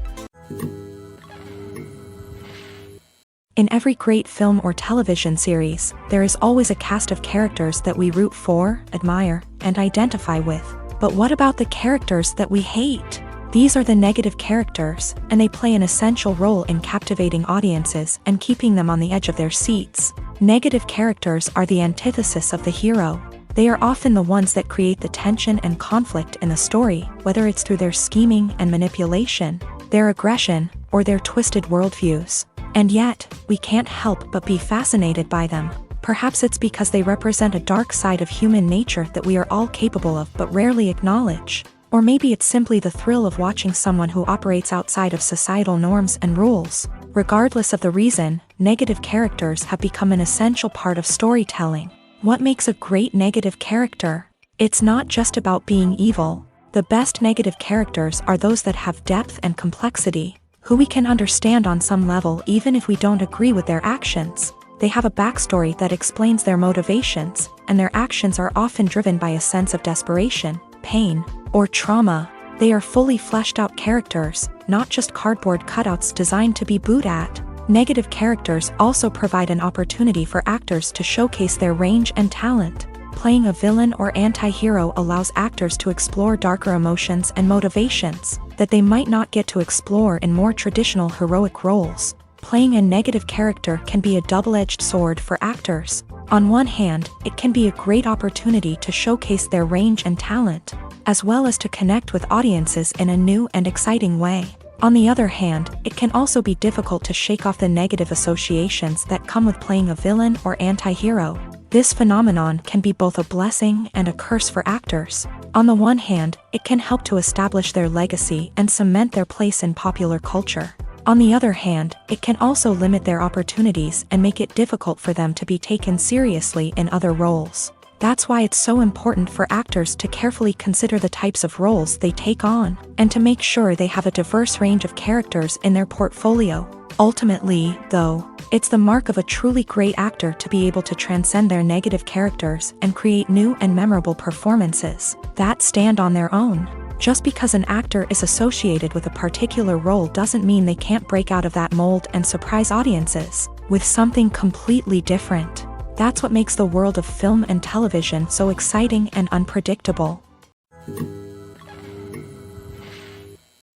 In every great film or television series, there is always a cast of characters that we root for, admire, and identify with. But what about the characters that we hate? These are the negative characters, and they play an essential role in captivating audiences and keeping them on the edge of their seats. Negative characters are the antithesis of the hero. They are often the ones that create the tension and conflict in the story, whether it's through their scheming and manipulation, their aggression, or their twisted worldviews. And yet, we can't help but be fascinated by them. Perhaps it's because they represent a dark side of human nature that we are all capable of but rarely acknowledge. Or maybe it's simply the thrill of watching someone who operates outside of societal norms and rules. Regardless of the reason, negative characters have become an essential part of storytelling. What makes a great negative character? It's not just about being evil. The best negative characters are those that have depth and complexity, who we can understand on some level even if we don't agree with their actions. They have a backstory that explains their motivations, and their actions are often driven by a sense of desperation, pain, or trauma. They are fully fleshed out characters, not just cardboard cutouts designed to be booed at. Negative characters also provide an opportunity for actors to showcase their range and talent. Playing a villain or anti-hero allows actors to explore darker emotions and motivations that they might not get to explore in more traditional heroic roles. Playing a negative character can be a double-edged sword for actors. On one hand, it can be a great opportunity to showcase their range and talent, as well as to connect with audiences in a new and exciting way. On the other hand, it can also be difficult to shake off the negative associations that come with playing a villain or anti-hero. This phenomenon can be both a blessing and a curse for actors. On the one hand, it can help to establish their legacy and cement their place in popular culture. On the other hand, it can also limit their opportunities and make it difficult for them to be taken seriously in other roles. That's why it's so important for actors to carefully consider the types of roles they take on, and to make sure they have a diverse range of characters in their portfolio. Ultimately, though, it's the mark of a truly great actor to be able to transcend their negative characters and create new and memorable performances that stand on their own. Just because an actor is associated with a particular role doesn't mean they can't break out of that mold and surprise audiences with something completely different. That's what makes the world of film and television so exciting and unpredictable.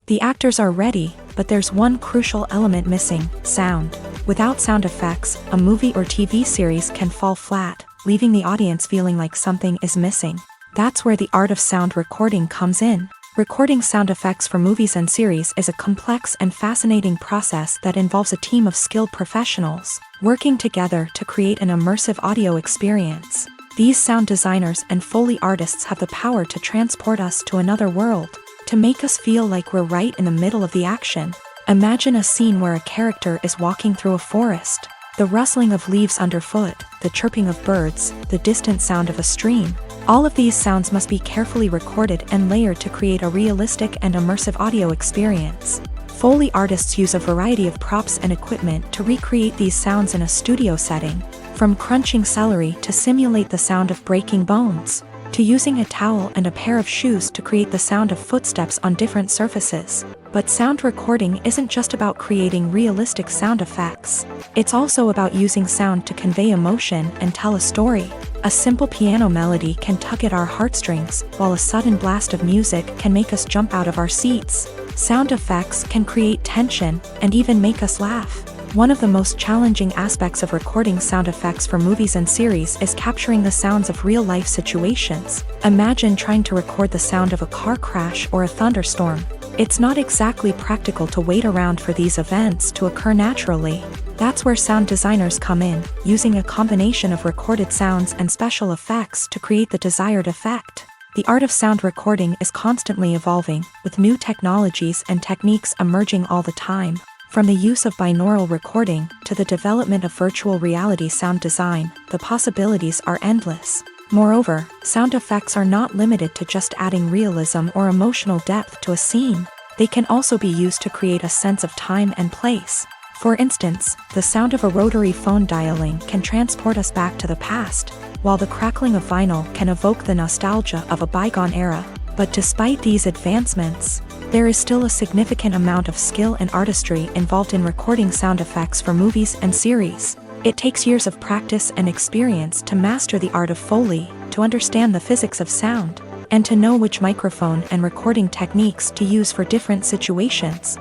The actors are ready, but there's one crucial element missing: sound. Without sound effects, a movie or TV series can fall flat, leaving the audience feeling like something is missing. That's where the art of sound recording comes in. Recording sound effects for movies and series is a complex and fascinating process that involves a team of skilled professionals working together to create an immersive audio experience. These sound designers and Foley artists have the power to transport us to another world, to make us feel like we're right in the middle of the action. Imagine a scene where a character is walking through a forest. The rustling of leaves underfoot, the chirping of birds, the distant sound of a stream. All of these sounds must be carefully recorded and layered to create a realistic and immersive audio experience. Foley artists use a variety of props and equipment to recreate these sounds in a studio setting, from crunching celery to simulate the sound of breaking bones, to using a towel and a pair of shoes to create the sound of footsteps on different surfaces. But sound recording isn't just about creating realistic sound effects. It's also about using sound to convey emotion and tell a story. A simple piano melody can tug at our heartstrings, while a sudden blast of music can make us jump out of our seats. Sound effects can create tension and even make us laugh. One of the most challenging aspects of recording sound effects for movies and series is capturing the sounds of real-life situations. Imagine trying to record the sound of a car crash or a thunderstorm. It's not exactly practical to wait around for these events to occur naturally. That's where sound designers come in, using a combination of recorded sounds and special effects to create the desired effect. The art of sound recording is constantly evolving, with new technologies and techniques emerging all the time. From the use of binaural recording to the development of virtual reality sound design, the possibilities are endless. Moreover, sound effects are not limited to just adding realism or emotional depth to a scene. They can also be used to create a sense of time and place. For instance, the sound of a rotary phone dialing can transport us back to the past, while the crackling of vinyl can evoke the nostalgia of a bygone era. But despite these advancements, there is still a significant amount of skill and artistry involved in recording sound effects for movies and series. It takes years of practice and experience to master the art of Foley, to understand the physics of sound, and to know which microphone and recording techniques to use for different situations.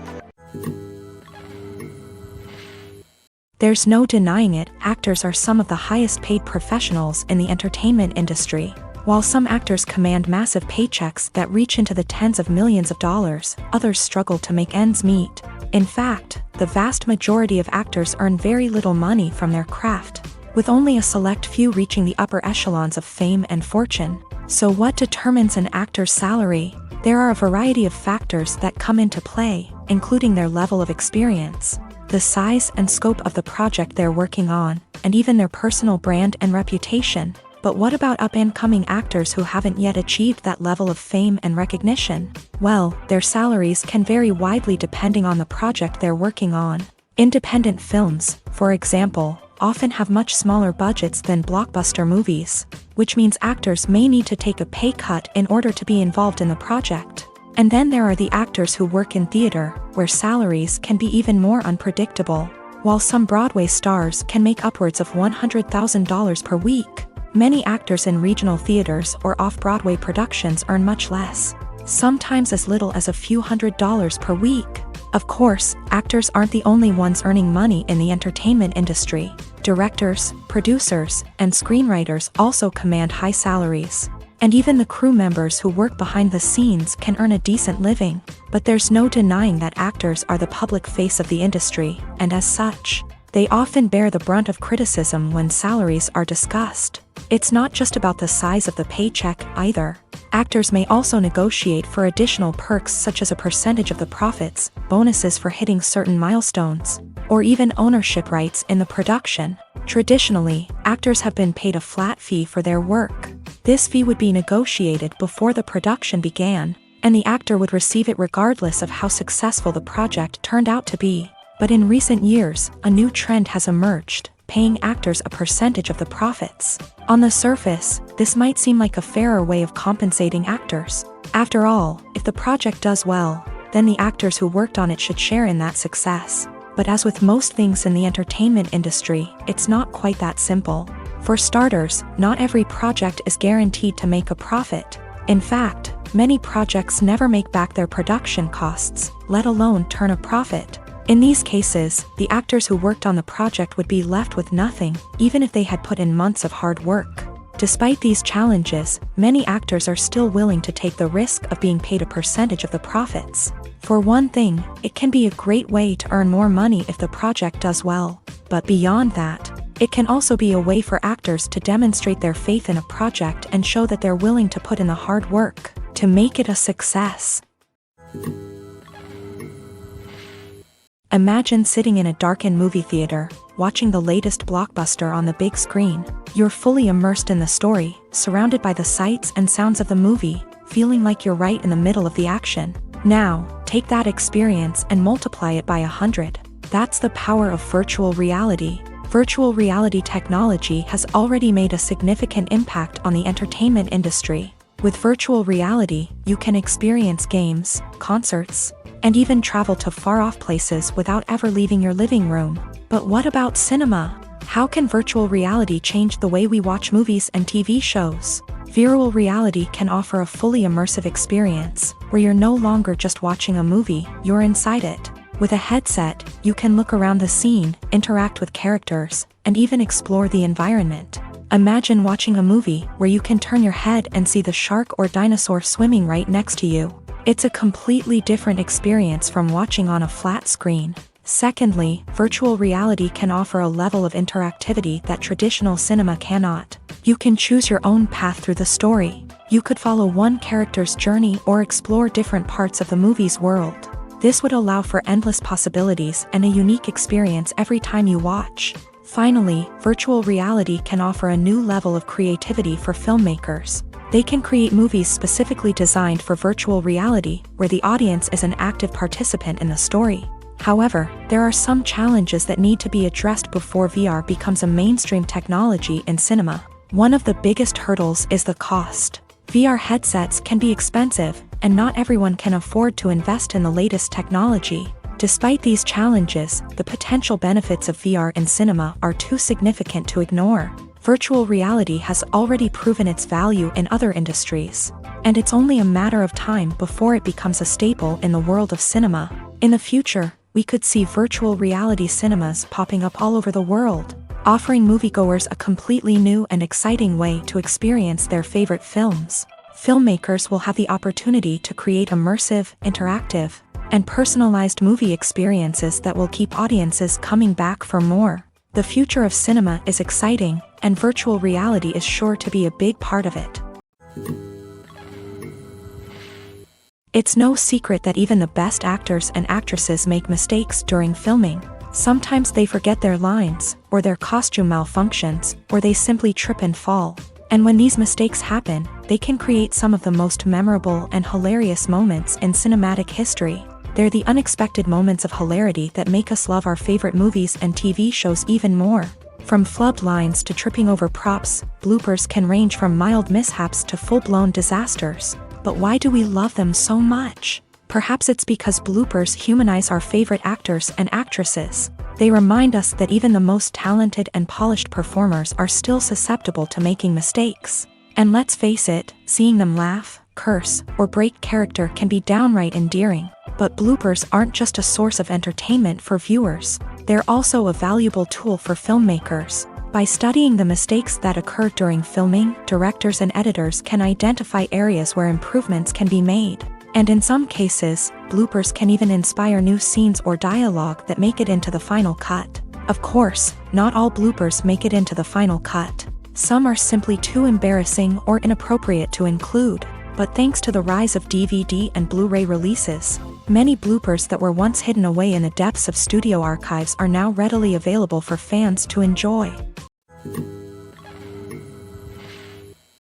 There's no denying it, actors are some of the highest paid professionals in the entertainment industry. While some actors command massive paychecks that reach into the tens of millions of dollars, others struggle to make ends meet. In fact, the vast majority of actors earn very little money from their craft, with only a select few reaching the upper echelons of fame and fortune. So what determines an actor's salary? There are a variety of factors that come into play, including their level of experience, the size and scope of the project they're working on, and even their personal brand and reputation. But what about up-and-coming actors who haven't yet achieved that level of fame and recognition? Well, their salaries can vary widely depending on the project they're working on. Independent films, for example, often have much smaller budgets than blockbuster movies, which means actors may need to take a pay cut in order to be involved in the project. And then there are the actors who work in theater, where salaries can be even more unpredictable. While some Broadway stars can make upwards of $100,000 per week, many actors in regional theaters or off-Broadway productions earn much less, sometimes as little as a few $100s per week. Of course, actors aren't the only ones earning money in the entertainment industry. Directors, producers, and screenwriters also command high salaries. And even the crew members who work behind the scenes can earn a decent living. But there's no denying that actors are the public face of the industry, and as such, they often bear the brunt of criticism when salaries are discussed. It's not just about the size of the paycheck either. Actors may also negotiate for additional perks such as a percentage of the profits, bonuses for hitting certain milestones, or even ownership rights in the production. Traditionally, actors have been paid a flat fee for their work. This fee would be negotiated before the production began, and the actor would receive it regardless of how successful the project turned out to be. But in recent years, a new trend has emerged, paying actors a percentage of the profits. On the surface, this might seem like a fairer way of compensating actors. After all, if the project does well, then the actors who worked on it should share in that success. But as with most things in the entertainment industry, it's not quite that simple. For starters, not every project is guaranteed to make a profit. In fact, many projects never make back their production costs, let alone turn a profit. In these cases, the actors who worked on the project would be left with nothing, even if they had put in months of hard work. Despite these challenges, many actors are still willing to take the risk of being paid a percentage of the profits. For one thing, it can be a great way to earn more money if the project does well. But beyond that, it can also be a way for actors to demonstrate their faith in a project and show that they're willing to put in the hard work to make it a success. Imagine sitting in a darkened movie theater, watching the latest blockbuster on the big screen. You're fully immersed in the story, surrounded by the sights and sounds of the movie, feeling like you're right in the middle of the action. Now, take that experience and multiply it by 100. That's the power of virtual reality. Virtual reality technology has already made a significant impact on the entertainment industry. With virtual reality, you can experience games, concerts, and even travel to far-off places without ever leaving your living room. But what about cinema? How can virtual reality change the way we watch movies and TV shows? Virtual reality can offer a fully immersive experience, where you're no longer just watching a movie, you're inside it. With a headset, you can look around the scene, interact with characters, and even explore the environment. Imagine watching a movie where you can turn your head and see the shark or dinosaur swimming right next to you. It's a completely different experience from watching on a flat screen. Secondly, virtual reality can offer a level of interactivity that traditional cinema cannot. You can choose your own path through the story. You could follow one character's journey or explore different parts of the movie's world. This would allow for endless possibilities and a unique experience every time you watch. Finally, virtual reality can offer a new level of creativity for filmmakers. They can create movies specifically designed for virtual reality, where the audience is an active participant in the story. However, there are some challenges that need to be addressed before VR becomes a mainstream technology in cinema. One of the biggest hurdles is the cost. VR headsets can be expensive, and not everyone can afford to invest in the latest technology. Despite these challenges, the potential benefits of VR in cinema are too significant to ignore. Virtual reality has already proven its value in other industries, and it's only a matter of time before it becomes a staple in the world of cinema. In the future, we could see virtual reality cinemas popping up all over the world, offering moviegoers a completely new and exciting way to experience their favorite films. Filmmakers will have the opportunity to create immersive, interactive, and personalized movie experiences that will keep audiences coming back for more. The future of cinema is exciting, and virtual reality is sure to be a big part of it. It's no secret that even the best actors and actresses make mistakes during filming. Sometimes they forget their lines, or their costume malfunctions, or they simply trip and fall. And when these mistakes happen, they can create some of the most memorable and hilarious moments in cinematic history. They're the unexpected moments of hilarity that make us love our favorite movies and TV shows even more. From flubbed lines to tripping over props, bloopers can range from mild mishaps to full-blown disasters. But why do we love them so much? Perhaps it's because bloopers humanize our favorite actors and actresses. They remind us that even the most talented and polished performers are still susceptible to making mistakes. And let's face it, seeing them laugh, curse, or break character can be downright endearing. But bloopers aren't just a source of entertainment for viewers. They're also a valuable tool for filmmakers. By studying the mistakes that occur during filming, directors and editors can identify areas where improvements can be made. And in some cases, bloopers can even inspire new scenes or dialogue that make it into the final cut. Of course, not all bloopers make it into the final cut. Some are simply too embarrassing or inappropriate to include. But thanks to the rise of DVD and Blu-ray releases, many bloopers that were once hidden away in the depths of studio archives are now readily available for fans to enjoy.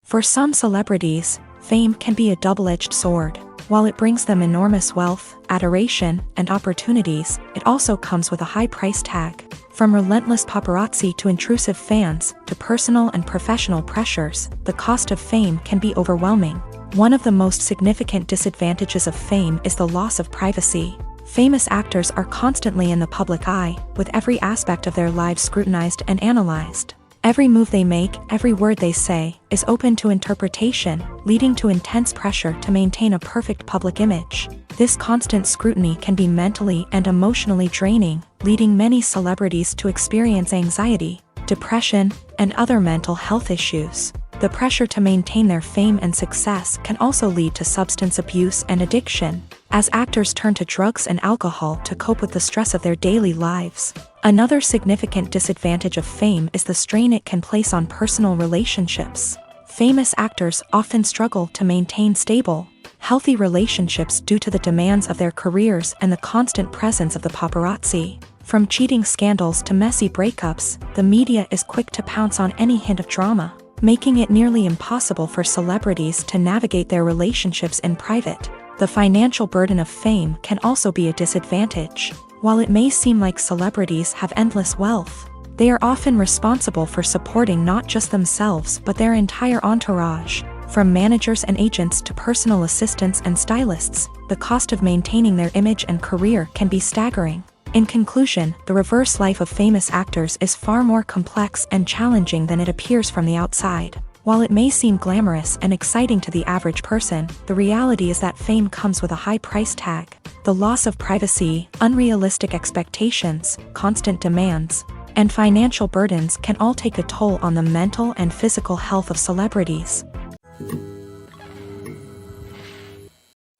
For some celebrities, fame can be a double-edged sword. While it brings them enormous wealth, adoration, and opportunities, it also comes with a high price tag. From relentless paparazzi to intrusive fans, to personal and professional pressures, the cost of fame can be overwhelming. One of the most significant disadvantages of fame is the loss of privacy. Famous actors are constantly in the public eye, with every aspect of their lives scrutinized and analyzed. Every move they make, every word they say, is open to interpretation, leading to intense pressure to maintain a perfect public image. This constant scrutiny can be mentally and emotionally draining, leading many celebrities to experience anxiety, depression, and other mental health issues. The pressure to maintain their fame and success can also lead to substance abuse and addiction, as actors turn to drugs and alcohol to cope with the stress of their daily lives. Another significant disadvantage of fame is the strain it can place on personal relationships. Famous actors often struggle to maintain stable, healthy relationships due to the demands of their careers and the constant presence of the paparazzi. From cheating scandals to messy breakups, the media is quick to pounce on any hint of drama, making it nearly impossible for celebrities to navigate their relationships in private. The financial burden of fame can also be a disadvantage. While it may seem like celebrities have endless wealth, they are often responsible for supporting not just themselves but their entire entourage. From managers and agents to personal assistants and stylists, the cost of maintaining their image and career can be staggering. In conclusion, the reverse life of famous actors is far more complex and challenging than it appears from the outside. While it may seem glamorous and exciting to the average person, the reality is that fame comes with a high price tag. The loss of privacy, unrealistic expectations, constant demands, and financial burdens can all take a toll on the mental and physical health of celebrities.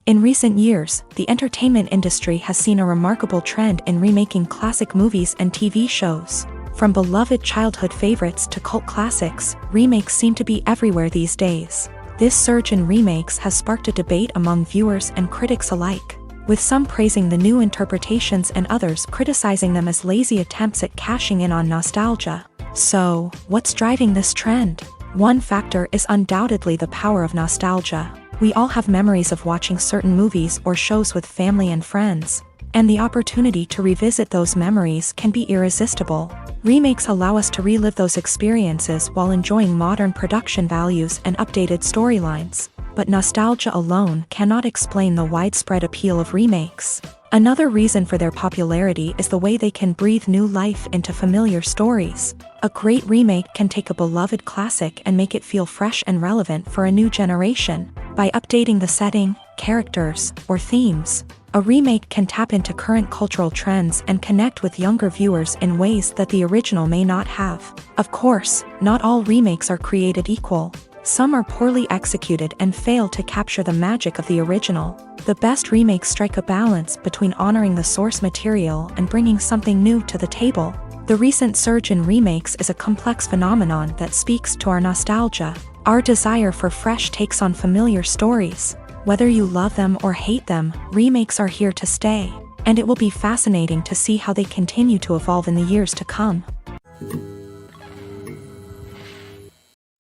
In recent years, the entertainment industry has seen a remarkable trend in remaking classic movies and TV shows. From beloved childhood favorites to cult classics, remakes seem to be everywhere these days. This surge in remakes has sparked a debate among viewers and critics alike, with some praising the new interpretations and others criticizing them as lazy attempts at cashing in on nostalgia. So, what's driving this trend? One factor is undoubtedly the power of nostalgia. We all have memories of watching certain movies or shows with family and friends, and the opportunity to revisit those memories can be irresistible. Remakes allow us to relive those experiences while enjoying modern production values and updated storylines. But nostalgia alone cannot explain the widespread appeal of remakes. Another reason for their popularity is the way they can breathe new life into familiar stories. A great remake can take a beloved classic and make it feel fresh and relevant for a new generation. By updating the setting, characters, or themes, a remake can tap into current cultural trends and connect with younger viewers in ways that the original may not have. Of course, not all remakes are created equal. Some are poorly executed and fail to capture the magic of the original. The best remakes strike a balance between honoring the source material and bringing something new to the table. The recent surge in remakes is a complex phenomenon that speaks to our nostalgia, our desire for fresh takes on familiar stories. Whether you love them or hate them, remakes are here to stay, and it will be fascinating to see how they continue to evolve in the years to come.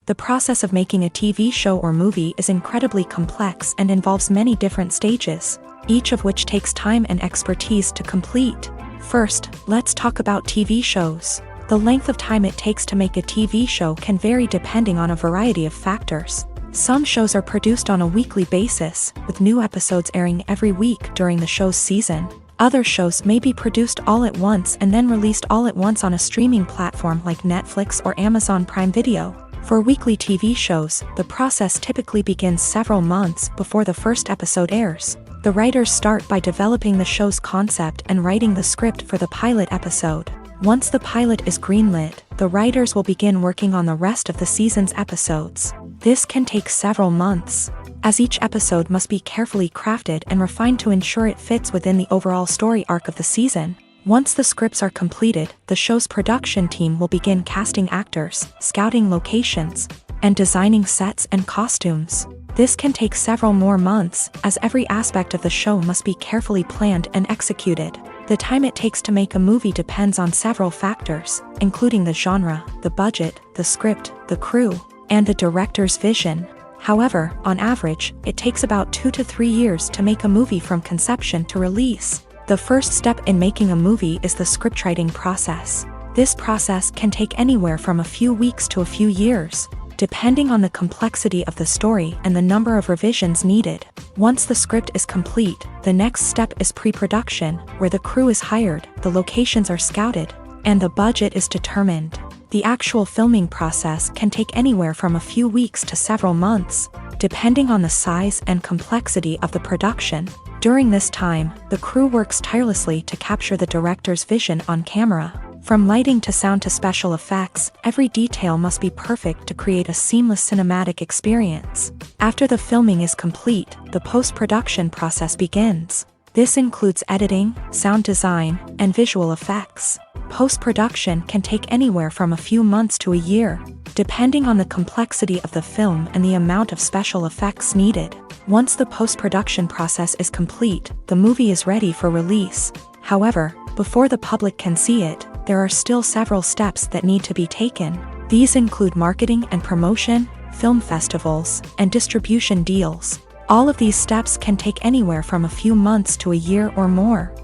The process of making a TV show or movie is incredibly complex and involves many different stages, each of which takes time and expertise to complete. First, let's talk about TV shows. The length of time it takes to make a TV show can vary depending on a variety of factors. Some shows are produced on a weekly basis, with new episodes airing every week during the show's season. Other shows may be produced all at once and then released all at once on a streaming platform like Netflix or Amazon Prime Video. For weekly TV shows, the process typically begins several months before the first episode airs. The writers start by developing the show's concept and writing the script for the pilot episode. Once the pilot is greenlit, the writers will begin working on the rest of the season's episodes. This can take several months, as each episode must be carefully crafted and refined to ensure it fits within the overall story arc of the season. Once the scripts are completed, the show's production team will begin casting actors, scouting locations, and designing sets and costumes. This can take several more months, as every aspect of the show must be carefully planned and executed. The time it takes to make a movie depends on several factors, including the genre, the budget, the script, the crew, and the director's vision. However, on average, it takes about 2 to 3 years to make a movie from conception to release. The first step in making a movie is the scriptwriting process. This process can take anywhere from a few weeks to a few years, depending on the complexity of the story and the number of revisions needed. Once the script is complete, the next step is pre-production, where the crew is hired, the locations are scouted, and the budget is determined. The actual filming process can take anywhere from a few weeks to several months, depending on the size and complexity of the production. During this time, the crew works tirelessly to capture the director's vision on camera. From lighting to sound to special effects, every detail must be perfect to create a seamless cinematic experience. After the filming is complete, the post-production process begins. This includes editing, sound design, and visual effects. Post-production can take anywhere from a few months to a year, depending on the complexity of the film and the amount of special effects needed. Once the post-production process is complete, the movie is ready for release. However, before the public can see it, there are still several steps that need to be taken. These include marketing and promotion, film festivals, and distribution deals. All of these steps can take anywhere from a few months to a year or more.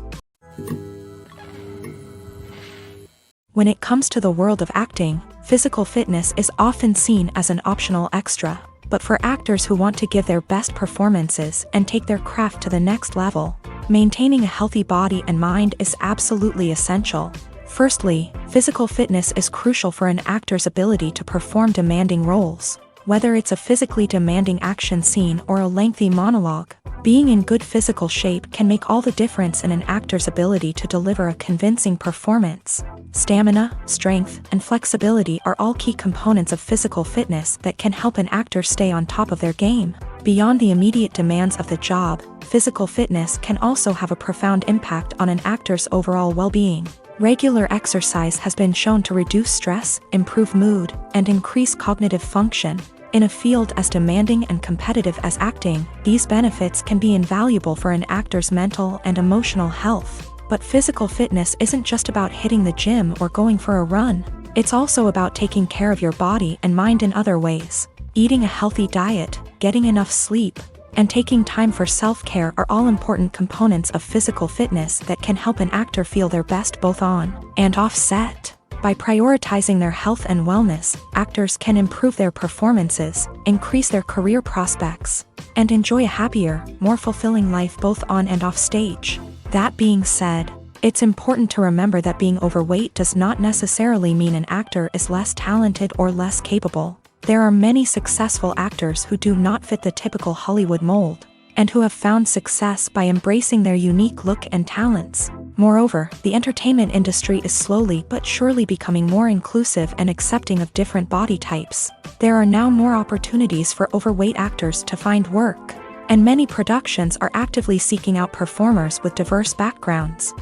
When it comes to the world of acting, physical fitness is often seen as an optional extra. But for actors who want to give their best performances and take their craft to the next level, maintaining a healthy body and mind is absolutely essential. Firstly, physical fitness is crucial for an actor's ability to perform demanding roles. Whether it's a physically demanding action scene or a lengthy monologue, being in good physical shape can make all the difference in an actor's ability to deliver a convincing performance. Stamina, strength, and flexibility are all key components of physical fitness that can help an actor stay on top of their game. Beyond the immediate demands of the job, physical fitness can also have a profound impact on an actor's overall well-being. Regular exercise has been shown to reduce stress, improve mood, and increase cognitive function. In a field as demanding and competitive as acting, these benefits can be invaluable for an actor's mental and emotional health. But physical fitness isn't just about hitting the gym or going for a run. It's also about taking care of your body and mind in other ways. Eating a healthy diet, getting enough sleep, and taking time for self-care are all important components of physical fitness that can help an actor feel their best both on and off set. By prioritizing their health and wellness, actors can improve their performances, increase their career prospects, and enjoy a happier, more fulfilling life both on and off stage. That being said, it's important to remember that being overweight does not necessarily mean an actor is less talented or less capable. There are many successful actors who do not fit the typical Hollywood mold, and who have found success by embracing their unique look and talents. Moreover, the entertainment industry is slowly but surely becoming more inclusive and accepting of different body types. There are now more opportunities for overweight actors to find work, and many productions are actively seeking out performers with diverse backgrounds.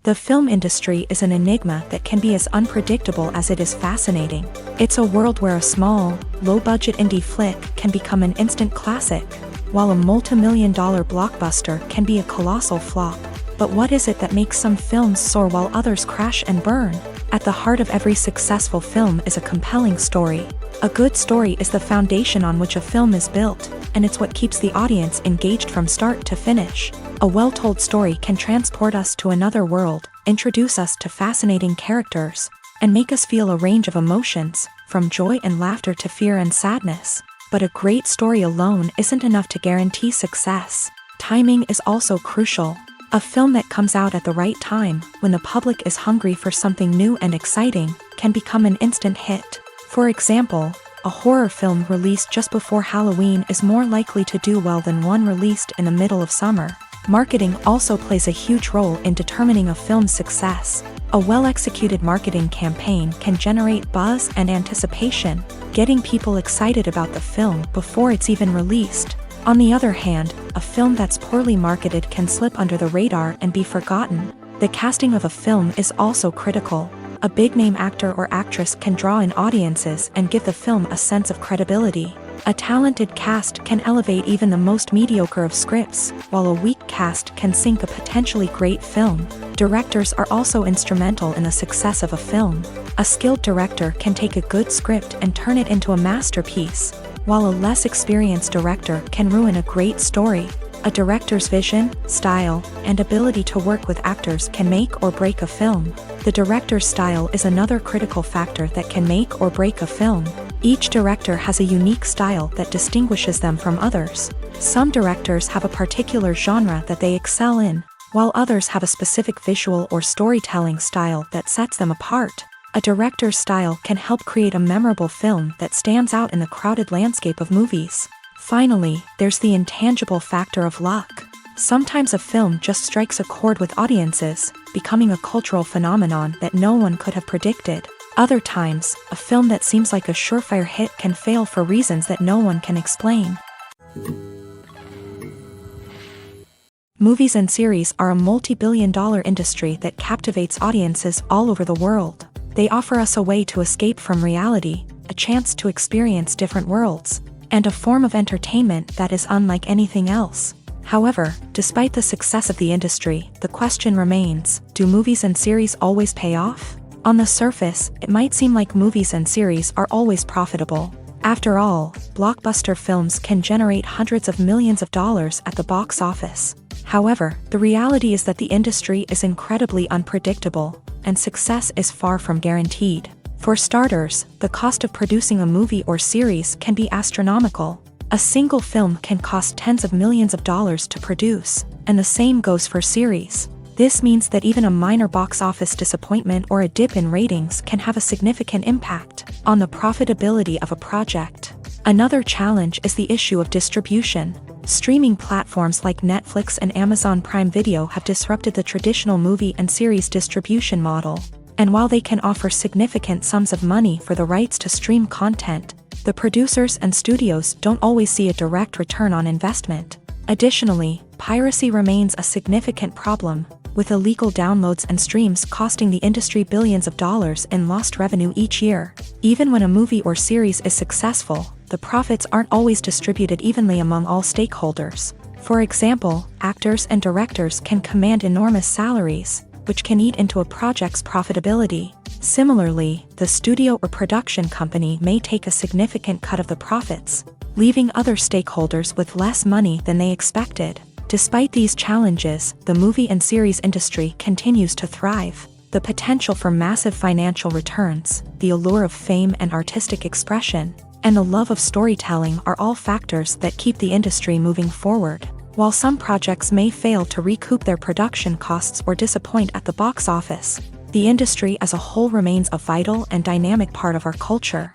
The film industry is an enigma that can be as unpredictable as it is fascinating. It's a world where a small, low-budget indie flick can become an instant classic, while a multi-million-dollar blockbuster can be a colossal flop. But what is it that makes some films soar while others crash and burn? At the heart of every successful film is a compelling story. A good story is the foundation on which a film is built, and it's what keeps the audience engaged from start to finish. A well-told story can transport us to another world, introduce us to fascinating characters, and make us feel a range of emotions, from joy and laughter to fear and sadness. But a great story alone isn't enough to guarantee success. Timing is also crucial. A film that comes out at the right time, when the public is hungry for something new and exciting, can become an instant hit. For example, a horror film released just before Halloween is more likely to do well than one released in the middle of summer. Marketing also plays a huge role in determining a film's success. A well-executed marketing campaign can generate buzz and anticipation, getting people excited about the film before it's even released. On the other hand, a film that's poorly marketed can slip under the radar and be forgotten. The casting of a film is also critical. A big-name actor or actress can draw in audiences and give the film a sense of credibility. A talented cast can elevate even the most mediocre of scripts, while a weak cast can sink a potentially great film. Directors are also instrumental in the success of a film. A skilled director can take a good script and turn it into a masterpiece, while a less experienced director can ruin a great story. A director's vision, style, and ability to work with actors can make or break a film. The director's style is another critical factor that can make or break a film. Each director has a unique style that distinguishes them from others. Some directors have a particular genre that they excel in, while others have a specific visual or storytelling style that sets them apart. A director's style can help create a memorable film that stands out in the crowded landscape of movies. Finally, there's the intangible factor of luck. Sometimes a film just strikes a chord with audiences, becoming a cultural phenomenon that no one could have predicted. Other times, a film that seems like a surefire hit can fail for reasons that no one can explain. Movies and series are a multi-billion-dollar industry that captivates audiences all over the world. They offer us a way to escape from reality, a chance to experience different worlds, and a form of entertainment that is unlike anything else. However, despite the success of the industry, the question remains, do movies and series always pay off? On the surface, it might seem like movies and series are always profitable. After all, blockbuster films can generate hundreds of millions of dollars at the box office. However, the reality is that the industry is incredibly unpredictable, and success is far from guaranteed. For starters, the cost of producing a movie or series can be astronomical. A single film can cost tens of millions of dollars to produce, and the same goes for series. This means that even a minor box office disappointment or a dip in ratings can have a significant impact on the profitability of a project. Another challenge is the issue of distribution. Streaming platforms like Netflix and Amazon Prime Video have disrupted the traditional movie and series distribution model. And while they can offer significant sums of money for the rights to stream content, the producers and studios don't always see a direct return on investment. Additionally, piracy remains a significant problem, with illegal downloads and streams costing the industry billions of dollars in lost revenue each year. Even when a movie or series is successful, the profits aren't always distributed evenly among all stakeholders. For example, actors and directors can command enormous salaries, which can eat into a project's profitability. Similarly, the studio or production company may take a significant cut of the profits, leaving other stakeholders with less money than they expected. Despite these challenges, the movie and series industry continues to thrive. The potential for massive financial returns, the allure of fame and artistic expression, and the love of storytelling are all factors that keep the industry moving forward. While some projects may fail to recoup their production costs or disappoint at the box office, the industry as a whole remains a vital and dynamic part of our culture.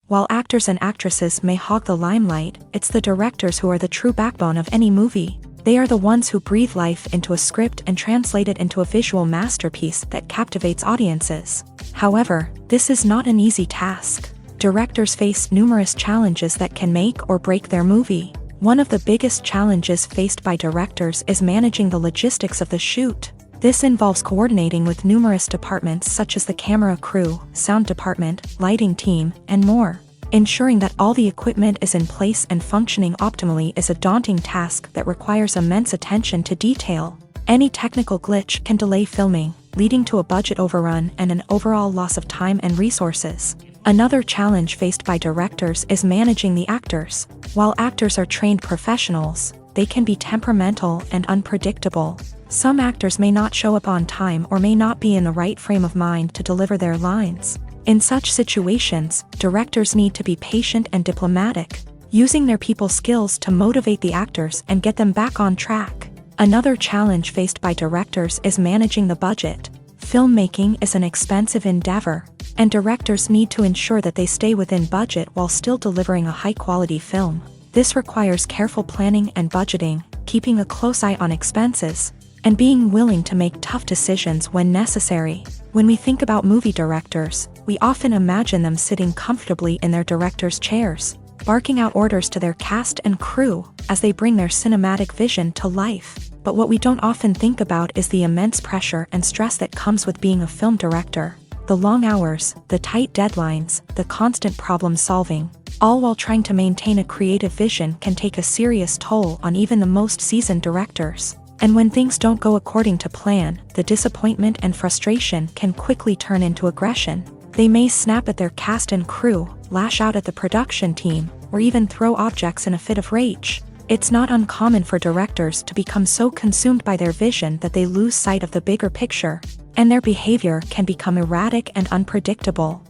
While actors and actresses may hog the limelight, it's the directors who are the true backbone of any movie. They are the ones who breathe life into a script and translate it into a visual masterpiece that captivates audiences. However, this is not an easy task. Directors face numerous challenges that can make or break their movie. One of the biggest challenges faced by directors is managing the logistics of the shoot. This involves coordinating with numerous departments such as the camera crew, sound department, lighting team, and more. Ensuring that all the equipment is in place and functioning optimally is a daunting task that requires immense attention to detail. Any technical glitch can delay filming, leading to a budget overrun and an overall loss of time and resources. Another challenge faced by directors is managing the actors. While actors are trained professionals, they can be temperamental and unpredictable. Some actors may not show up on time or may not be in the right frame of mind to deliver their lines. In such situations, directors need to be patient and diplomatic, using their people skills to motivate the actors and get them back on track. Another challenge faced by directors is managing the budget. Filmmaking is an expensive endeavor, and directors need to ensure that they stay within budget while still delivering a high-quality film. This requires careful planning and budgeting, keeping a close eye on expenses, and being willing to make tough decisions when necessary. When we think about movie directors, we often imagine them sitting comfortably in their director's chairs, barking out orders to their cast and crew as they bring their cinematic vision to life. But what we don't often think about is the immense pressure and stress that comes with being a film director. The long hours, the tight deadlines, the constant problem solving, all while trying to maintain a creative vision can take a serious toll on even the most seasoned directors. And when things don't go according to plan, the disappointment and frustration can quickly turn into aggression. They may snap at their cast and crew, lash out at the production team, or even throw objects in a fit of rage. It's not uncommon for directors to become so consumed by their vision that they lose sight of the bigger picture, and their behavior can become erratic and unpredictable.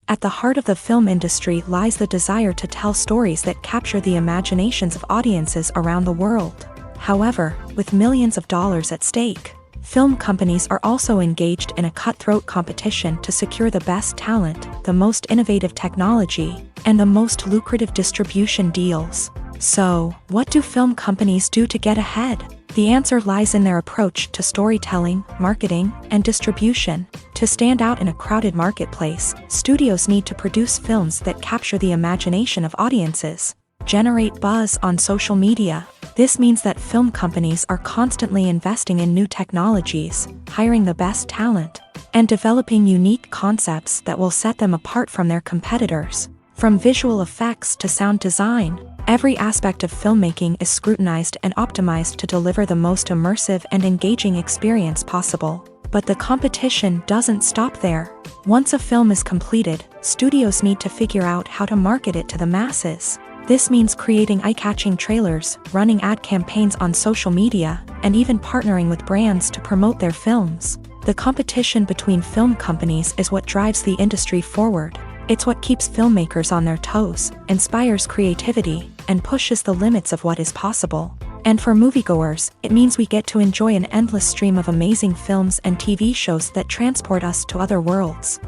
At the heart of the film industry lies the desire to tell stories that capture the imaginations of audiences around the world. However, with millions of dollars at stake, film companies are also engaged in a cutthroat competition to secure the best talent, the most innovative technology, and the most lucrative distribution deals. So, what do film companies do to get ahead? The answer lies in their approach to storytelling, marketing, and distribution. To stand out in a crowded marketplace, studios need to produce films that capture the imagination of audiences, generate buzz on social media. This means that film companies are constantly investing in new technologies, hiring the best talent, and developing unique concepts that will set them apart from their competitors. From visual effects to sound design, every aspect of filmmaking is scrutinized and optimized to deliver the most immersive and engaging experience possible. But the competition doesn't stop there. Once a film is completed, studios need to figure out how to market it to the masses. This means creating eye-catching trailers, running ad campaigns on social media, and even partnering with brands to promote their films. The competition between film companies is what drives the industry forward. It's what keeps filmmakers on their toes, inspires creativity, and pushes the limits of what is possible. And for moviegoers, it means we get to enjoy an endless stream of amazing films and TV shows that transport us to other worlds.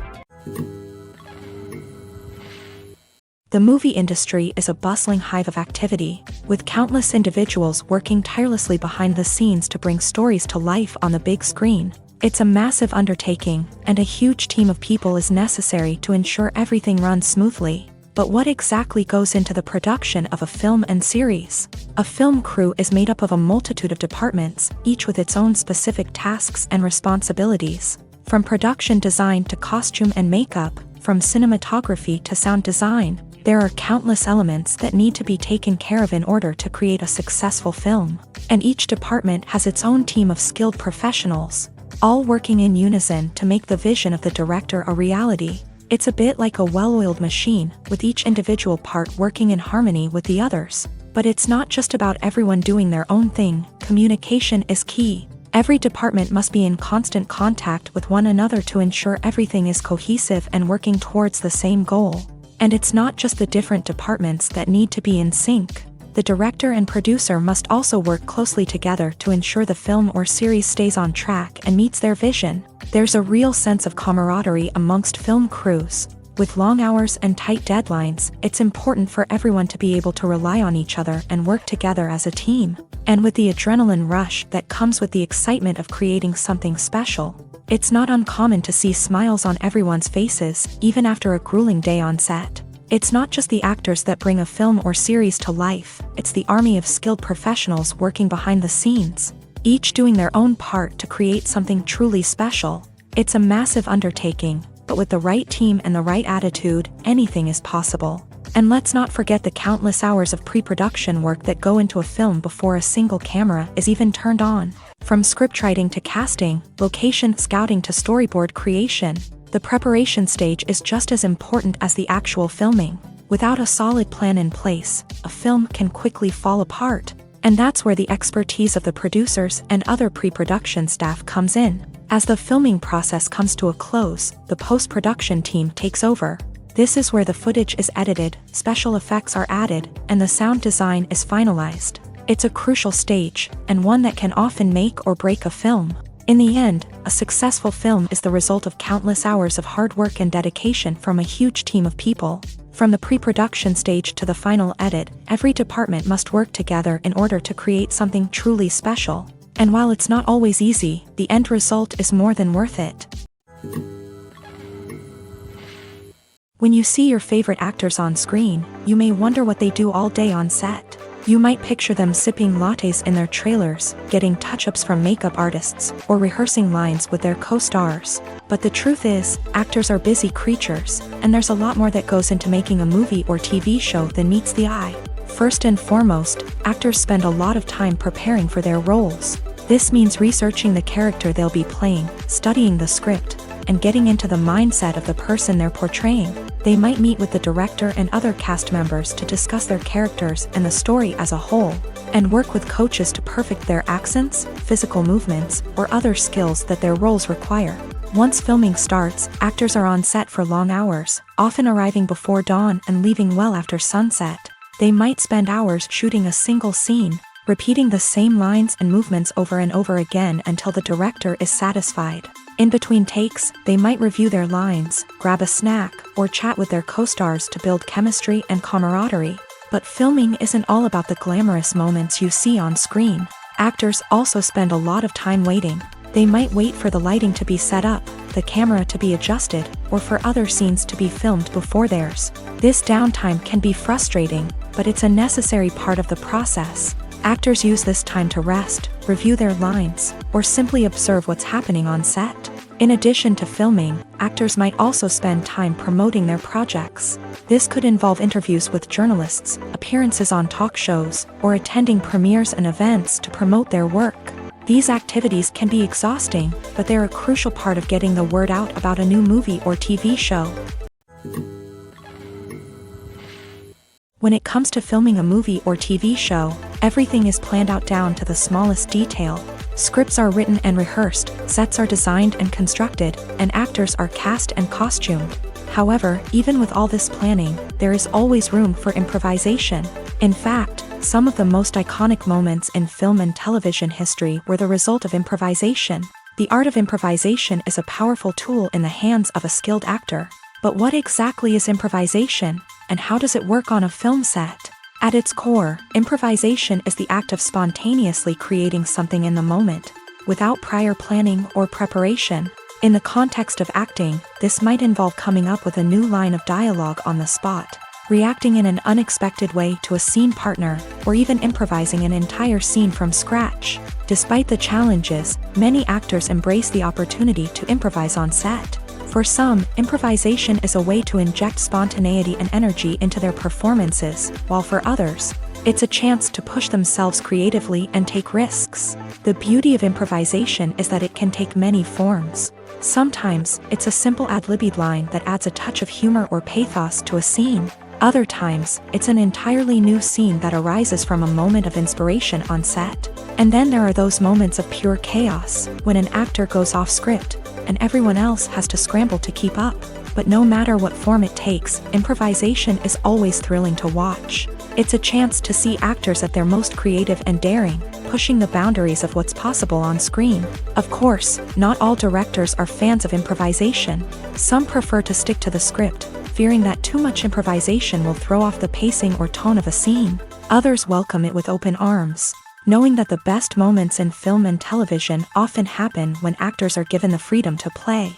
The movie industry is a bustling hive of activity, with countless individuals working tirelessly behind the scenes to bring stories to life on the big screen. It's a massive undertaking, and a huge team of people is necessary to ensure everything runs smoothly. But what exactly goes into the production of a film and series? A film crew is made up of a multitude of departments, each with its own specific tasks and responsibilities. From production design to costume and makeup, from cinematography to sound design, there are countless elements that need to be taken care of in order to create a successful film. And each department has its own team of skilled professionals, all working in unison to make the vision of the director a reality. It's a bit like a well-oiled machine, with each individual part working in harmony with the others. But it's not just about everyone doing their own thing. Communication is key. Every department must be in constant contact with one another to ensure everything is cohesive and working towards the same goal. And it's not just the different departments that need to be in sync. The director and producer must also work closely together to ensure the film or series stays on track and meets their vision. There's a real sense of camaraderie amongst film crews. With long hours and tight deadlines, it's important for everyone to be able to rely on each other and work together as a team. And with the adrenaline rush that comes with the excitement of creating something special, it's not uncommon to see smiles on everyone's faces, even after a grueling day on set. It's not just the actors that bring a film or series to life, it's the army of skilled professionals working behind the scenes, each doing their own part to create something truly special. It's a massive undertaking, but with the right team and the right attitude, anything is possible. And let's not forget the countless hours of pre-production work that go into a film before a single camera is even turned on. From scriptwriting to casting, location scouting to storyboard creation, the preparation stage is just as important as the actual filming. Without a solid plan in place, a film can quickly fall apart. And that's where the expertise of the producers and other pre-production staff comes in. As the filming process comes to a close, the post-production team takes over. This is where the footage is edited, special effects are added, and the sound design is finalized. It's a crucial stage, and one that can often make or break a film. In the end, a successful film is the result of countless hours of hard work and dedication from a huge team of people. From the pre-production stage to the final edit, every department must work together in order to create something truly special. And while it's not always easy, the end result is more than worth it. When you see your favorite actors on screen, you may wonder what they do all day on set. You might picture them sipping lattes in their trailers, getting touch-ups from makeup artists, or rehearsing lines with their co-stars. But the truth is, actors are busy creatures, and there's a lot more that goes into making a movie or TV show than meets the eye. First and foremost, actors spend a lot of time preparing for their roles. This means researching the character they'll be playing, studying the script, and getting into the mindset of the person they're portraying. They might meet with the director and other cast members to discuss their characters and the story as a whole, and work with coaches to perfect their accents, physical movements, or other skills that their roles require. Once filming starts, actors are on set for long hours, often arriving before dawn and leaving well after sunset. They might spend hours shooting a single scene, repeating the same lines and movements over and over again until the director is satisfied. In between takes, they might review their lines, grab a snack, or chat with their co-stars to build chemistry and camaraderie. But filming isn't all about the glamorous moments you see on screen. Actors also spend a lot of time waiting. They might wait for the lighting to be set up, the camera to be adjusted, or for other scenes to be filmed before theirs. This downtime can be frustrating, but it's a necessary part of the process. Actors use this time to rest, review their lines, or simply observe what's happening on set. In addition to filming, actors might also spend time promoting their projects. This could involve interviews with journalists, appearances on talk shows, or attending premieres and events to promote their work. These activities can be exhausting, but they're a crucial part of getting the word out about a new movie or TV show. When it comes to filming a movie or TV show, everything is planned out down to the smallest detail. Scripts are written and rehearsed, sets are designed and constructed, and actors are cast and costumed. However, even with all this planning, there is always room for improvisation. In fact, some of the most iconic moments in film and television history were the result of improvisation. The art of improvisation is a powerful tool in the hands of a skilled actor. But what exactly is improvisation, and how does it work on a film set? At its core, improvisation is the act of spontaneously creating something in the moment, without prior planning or preparation. In the context of acting, this might involve coming up with a new line of dialogue on the spot, reacting in an unexpected way to a scene partner, or even improvising an entire scene from scratch. Despite the challenges, many actors embrace the opportunity to improvise on set. For some, improvisation is a way to inject spontaneity and energy into their performances, while for others, it's a chance to push themselves creatively and take risks. The beauty of improvisation is that it can take many forms. Sometimes, it's a simple ad-libbed line that adds a touch of humor or pathos to a scene. Other times, it's an entirely new scene that arises from a moment of inspiration on set. And then there are those moments of pure chaos, when an actor goes off script, and everyone else has to scramble to keep up. But no matter what form it takes, improvisation is always thrilling to watch. It's a chance to see actors at their most creative and daring, pushing the boundaries of what's possible on screen. Of course, not all directors are fans of improvisation. Some prefer to stick to the script, fearing that too much improvisation will throw off the pacing or tone of a scene. Others welcome it with open arms, knowing that the best moments in film and television often happen when actors are given the freedom to play.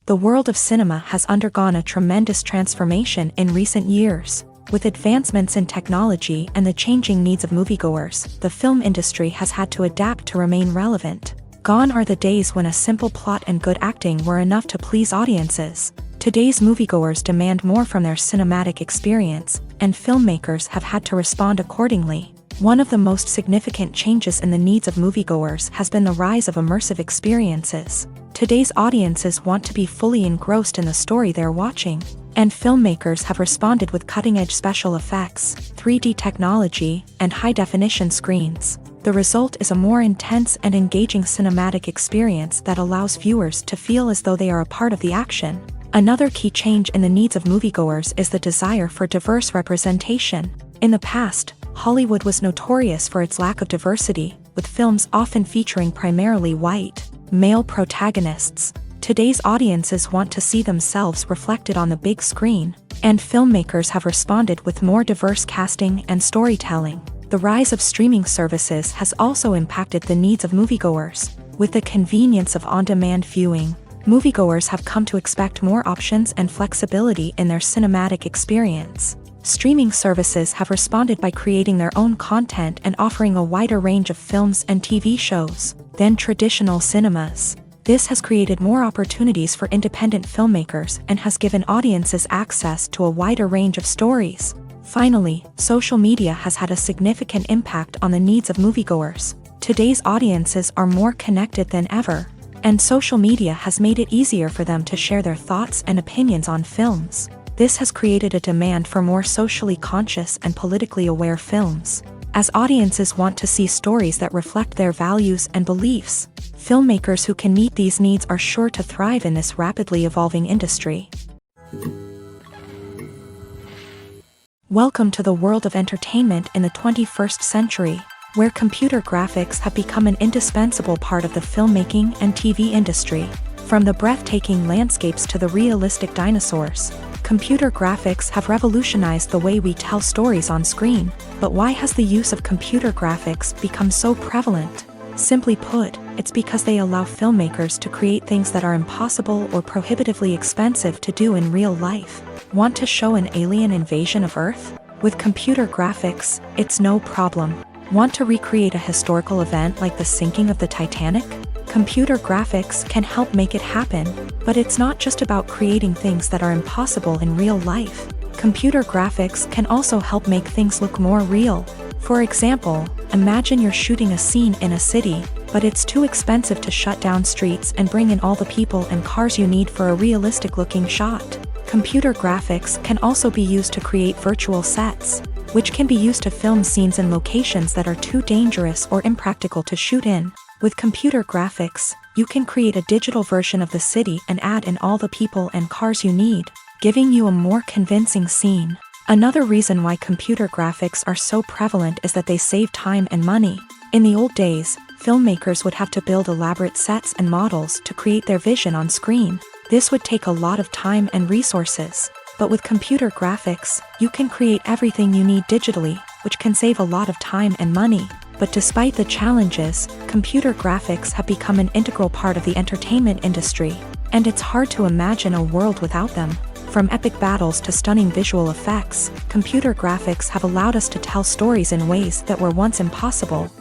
The world of cinema has undergone a tremendous transformation in recent years. With advancements in technology and the changing needs of moviegoers, the film industry has had to adapt to remain relevant. Gone are the days when a simple plot and good acting were enough to please audiences. Today's moviegoers demand more from their cinematic experience, and filmmakers have had to respond accordingly. One of the most significant changes in the needs of moviegoers has been the rise of immersive experiences. Today's audiences want to be fully engrossed in the story they're watching, and filmmakers have responded with cutting-edge special effects, 3D technology, and high-definition screens. The result is a more intense and engaging cinematic experience that allows viewers to feel as though they are a part of the action. Another key change in the needs of moviegoers is the desire for diverse representation. In the past, Hollywood was notorious for its lack of diversity, with films often featuring primarily white, male protagonists. Today's audiences want to see themselves reflected on the big screen, and filmmakers have responded with more diverse casting and storytelling. The rise of streaming services has also impacted the needs of moviegoers. With the convenience of on-demand viewing, moviegoers have come to expect more options and flexibility in their cinematic experience. Streaming services have responded by creating their own content and offering a wider range of films and TV shows than traditional cinemas. This has created more opportunities for independent filmmakers and has given audiences access to a wider range of stories. Finally, social media has had a significant impact on the needs of moviegoers. Today's audiences are more connected than ever, and social media has made it easier for them to share their thoughts and opinions on films. This has created a demand for more socially conscious and politically aware films. As audiences want to see stories that reflect their values and beliefs, filmmakers who can meet these needs are sure to thrive in this rapidly evolving industry. Welcome to the world of entertainment in the 21st century, where computer graphics have become an indispensable part of the filmmaking and TV industry. From the breathtaking landscapes to the realistic dinosaurs, computer graphics have revolutionized the way we tell stories on screen. But why has the use of computer graphics become so prevalent? Simply put, it's because they allow filmmakers to create things that are impossible or prohibitively expensive to do in real life. Want to show an alien invasion of Earth? With computer graphics, it's no problem. Want to recreate a historical event like the sinking of the Titanic? Computer graphics can help make it happen, but it's not just about creating things that are impossible in real life. Computer graphics can also help make things look more real. For example, imagine you're shooting a scene in a city, but it's too expensive to shut down streets and bring in all the people and cars you need for a realistic-looking shot. Computer graphics can also be used to create virtual sets, which can be used to film scenes in locations that are too dangerous or impractical to shoot in. With computer graphics, you can create a digital version of the city and add in all the people and cars you need, giving you a more convincing scene. Another reason why computer graphics are so prevalent is that they save time and money. In the old days, filmmakers would have to build elaborate sets and models to create their vision on screen. This would take a lot of time and resources. But with computer graphics, you can create everything you need digitally, which can save a lot of time and money. But despite the challenges, computer graphics have become an integral part of the entertainment industry, and it's hard to imagine a world without them. From epic battles to stunning visual effects, computer graphics have allowed us to tell stories in ways that were once impossible.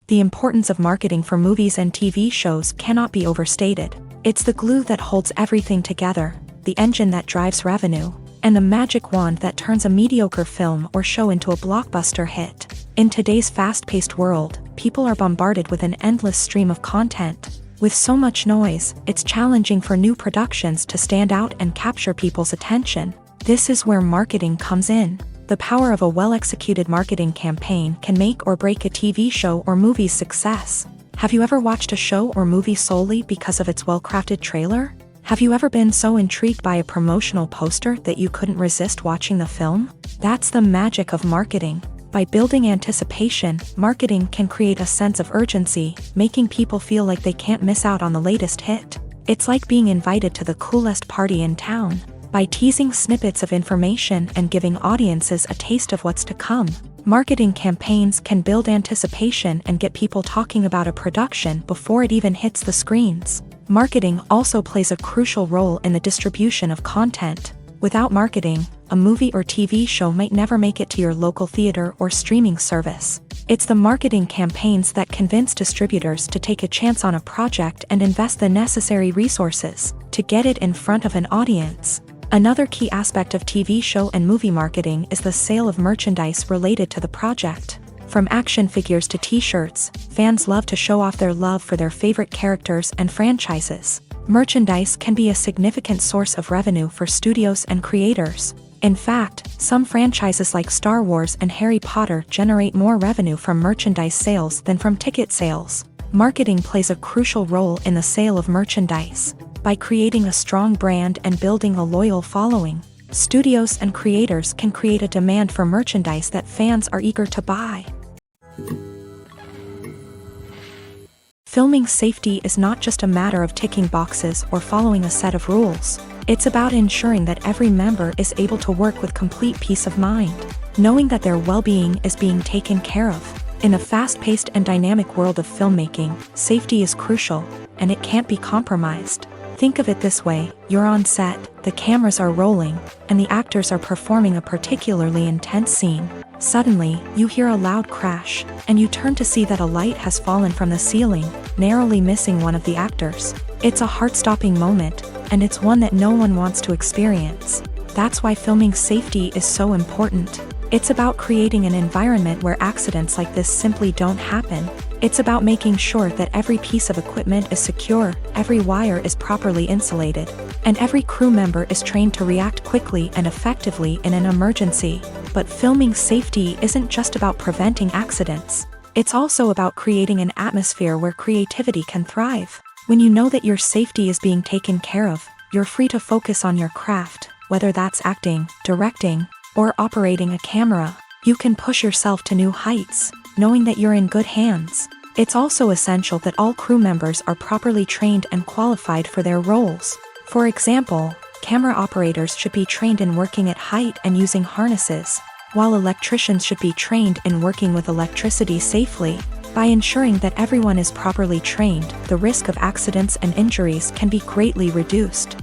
The importance of marketing for movies and TV shows cannot be overstated. It's the glue that holds everything together, the engine that drives revenue, and the magic wand that turns a mediocre film or show into a blockbuster hit. In today's fast-paced world, people are bombarded with an endless stream of content. With so much noise, it's challenging for new productions to stand out and capture people's attention. This is where marketing comes in. The power of a well-executed marketing campaign can make or break a TV show or movie's success. Have you ever watched a show or movie solely because of its well-crafted trailer? Have you ever been so intrigued by a promotional poster that you couldn't resist watching the film? That's the magic of marketing. By building anticipation, marketing can create a sense of urgency, making people feel like they can't miss out on the latest hit. It's like being invited to the coolest party in town. By teasing snippets of information and giving audiences a taste of what's to come, marketing campaigns can build anticipation and get people talking about a production before it even hits the screens. Marketing also plays a crucial role in the distribution of content. Without marketing, a movie or TV show might never make it to your local theater or streaming service. It's the marketing campaigns that convince distributors to take a chance on a project and invest the necessary resources to get it in front of an audience. Another key aspect of TV show and movie marketing is the sale of merchandise related to the project. From action figures to t-shirts, fans love to show off their love for their favorite characters and franchises. Merchandise can be a significant source of revenue for studios and creators. In fact, some franchises like Star Wars and Harry Potter generate more revenue from merchandise sales than from ticket sales. Marketing plays a crucial role in the sale of merchandise. By creating a strong brand and building a loyal following, studios and creators can create a demand for merchandise that fans are eager to buy. Filming safety is not just a matter of ticking boxes or following a set of rules. It's about ensuring that every member is able to work with complete peace of mind, knowing that their well-being is being taken care of. In a fast-paced and dynamic world of filmmaking, safety is crucial, and it can't be compromised. Think of it this way, you're on set, the cameras are rolling, and the actors are performing a particularly intense scene. Suddenly, you hear a loud crash, and you turn to see that a light has fallen from the ceiling, narrowly missing one of the actors. It's a heart-stopping moment, and it's one that no one wants to experience. That's why filming safety is so important. It's about creating an environment where accidents like this simply don't happen. It's about making sure that every piece of equipment is secure, every wire is properly insulated, and every crew member is trained to react quickly and effectively in an emergency. But filming safety isn't just about preventing accidents. It's also about creating an atmosphere where creativity can thrive. When you know that your safety is being taken care of, you're free to focus on your craft, whether that's acting, directing, or operating a camera. You can push yourself to new heights, knowing that you're in good hands. It's also essential that all crew members are properly trained and qualified for their roles. For example, camera operators should be trained in working at height and using harnesses, while electricians should be trained in working with electricity safely. By ensuring that everyone is properly trained, the risk of accidents and injuries can be greatly reduced.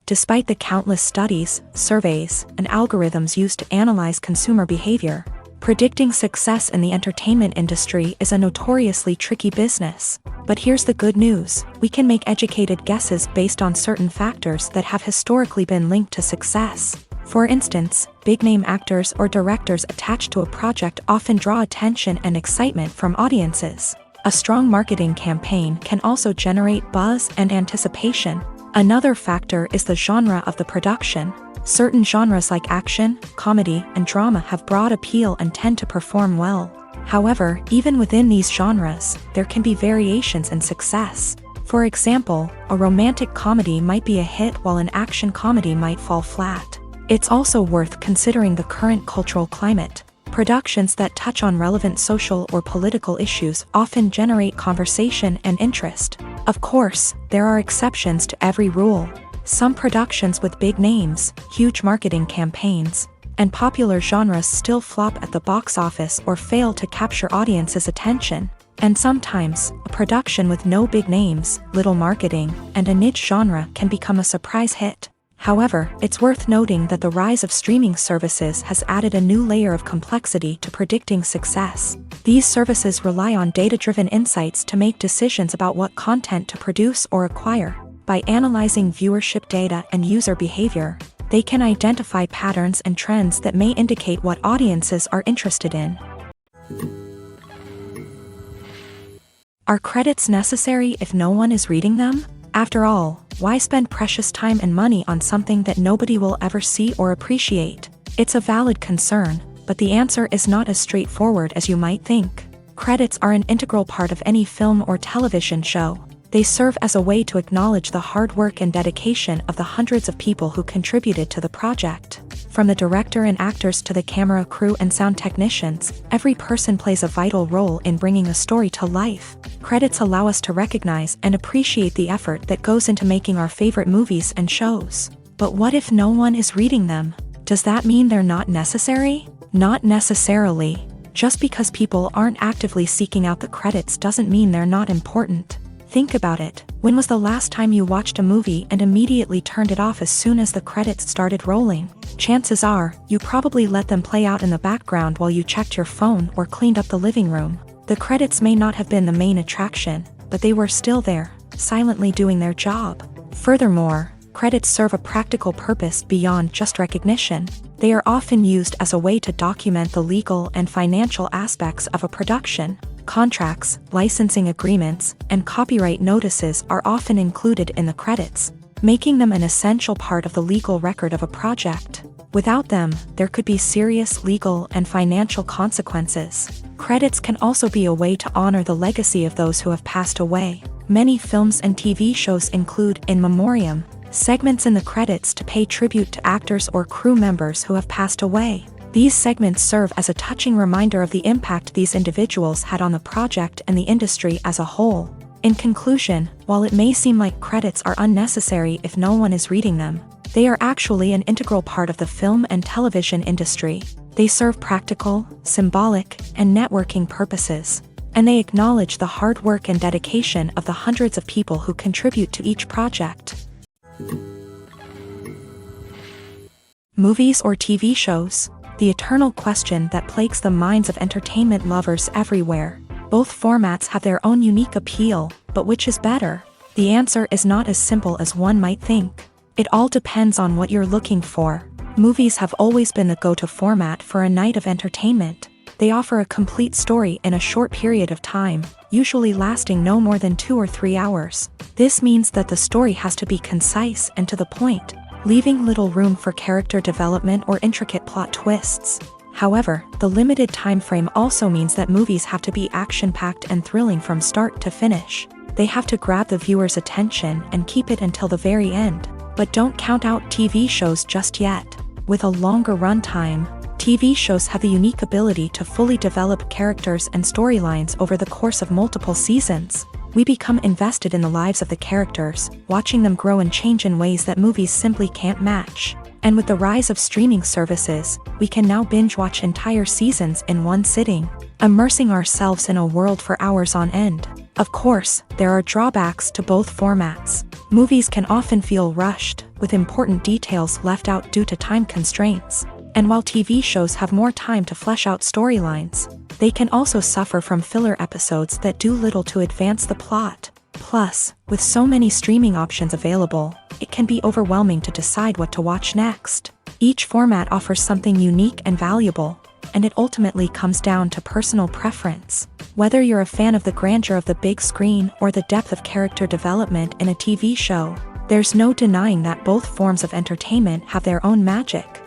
Despite the countless studies, surveys, and algorithms used to analyze consumer behavior, predicting success in the entertainment industry is a notoriously tricky business. But here's the good news: we can make educated guesses based on certain factors that have historically been linked to success. For instance, big-name actors or directors attached to a project often draw attention and excitement from audiences. A strong marketing campaign can also generate buzz and anticipation. Another factor is the genre of the production. Certain genres like action, comedy, and drama have broad appeal and tend to perform well. However, even within these genres, there can be variations in success. For example, a romantic comedy might be a hit while an action comedy might fall flat. It's also worth considering the current cultural climate. Productions that touch on relevant social or political issues often generate conversation and interest. Of course, there are exceptions to every rule. Some productions with big names, huge marketing campaigns, and popular genres still flop at the box office or fail to capture audiences' attention. And sometimes, a production with no big names, little marketing, and a niche genre can become a surprise hit. However, it's worth noting that the rise of streaming services has added a new layer of complexity to predicting success. These services rely on data-driven insights to make decisions about what content to produce or acquire. By analyzing viewership data and user behavior, they can identify patterns and trends that may indicate what audiences are interested in. Are credits necessary if no one is reading them? After all, why spend precious time and money on something that nobody will ever see or appreciate? It's a valid concern, but the answer is not as straightforward as you might think. Credits are an integral part of any film or television show. They serve as a way to acknowledge the hard work and dedication of the hundreds of people who contributed to the project. From the director and actors to the camera crew and sound technicians, every person plays a vital role in bringing a story to life. Credits allow us to recognize and appreciate the effort that goes into making our favorite movies and shows. But what if no one is reading them? Does that mean they're not necessary? Not necessarily. Just because people aren't actively seeking out the credits doesn't mean they're not important. Think about it. When was the last time you watched a movie and immediately turned it off as soon as the credits started rolling? Chances are, you probably let them play out in the background while you checked your phone or cleaned up the living room. The credits may not have been the main attraction, but they were still there, silently doing their job. Furthermore, credits serve a practical purpose beyond just recognition. They are often used as a way to document the legal and financial aspects of a production. Contracts, licensing agreements, and copyright notices are often included in the credits, making them an essential part of the legal record of a project. Without them, there could be serious legal and financial consequences. Credits can also be a way to honor the legacy of those who have passed away. Many films and TV shows include in memoriam segments in the credits to pay tribute to actors or crew members who have passed away. These segments serve as a touching reminder of the impact these individuals had on the project and the industry as a whole. In conclusion, while it may seem like credits are unnecessary if no one is reading them, they are actually an integral part of the film and television industry. They serve practical, symbolic, and networking purposes. and they acknowledge the hard work and dedication of the hundreds of people who contribute to each project. Movies or TV shows? The eternal question that plagues the minds of entertainment lovers everywhere. Both formats have their own unique appeal, but which is better? The answer is not as simple as one might think. It all depends on what you're looking for. Movies have always been the go-to format for a night of entertainment. They offer a complete story in a short period of time, usually lasting no more than 2 or 3 hours. This means that the story has to be concise and to the point, leaving little room for character development or intricate plot twists. However, the limited time frame also means that movies have to be action-packed and thrilling from start to finish. They have to grab the viewer's attention and keep it until the very end. But don't count out TV shows just yet. With a longer runtime, TV shows have the unique ability to fully develop characters and storylines over the course of multiple seasons. We become invested in the lives of the characters, watching them grow and change in ways that movies simply can't match. And with the rise of streaming services, we can now binge-watch entire seasons in one sitting, immersing ourselves in a world for hours on end. Of course, there are drawbacks to both formats. Movies can often feel rushed, with important details left out due to time constraints. And while TV shows have more time to flesh out storylines, they can also suffer from filler episodes that do little to advance the plot. Plus, with so many streaming options available, it can be overwhelming to decide what to watch next. Each format offers something unique and valuable, and it ultimately comes down to personal preference. Whether you're a fan of the grandeur of the big screen or the depth of character development in a TV show, there's no denying that both forms of entertainment have their own magic.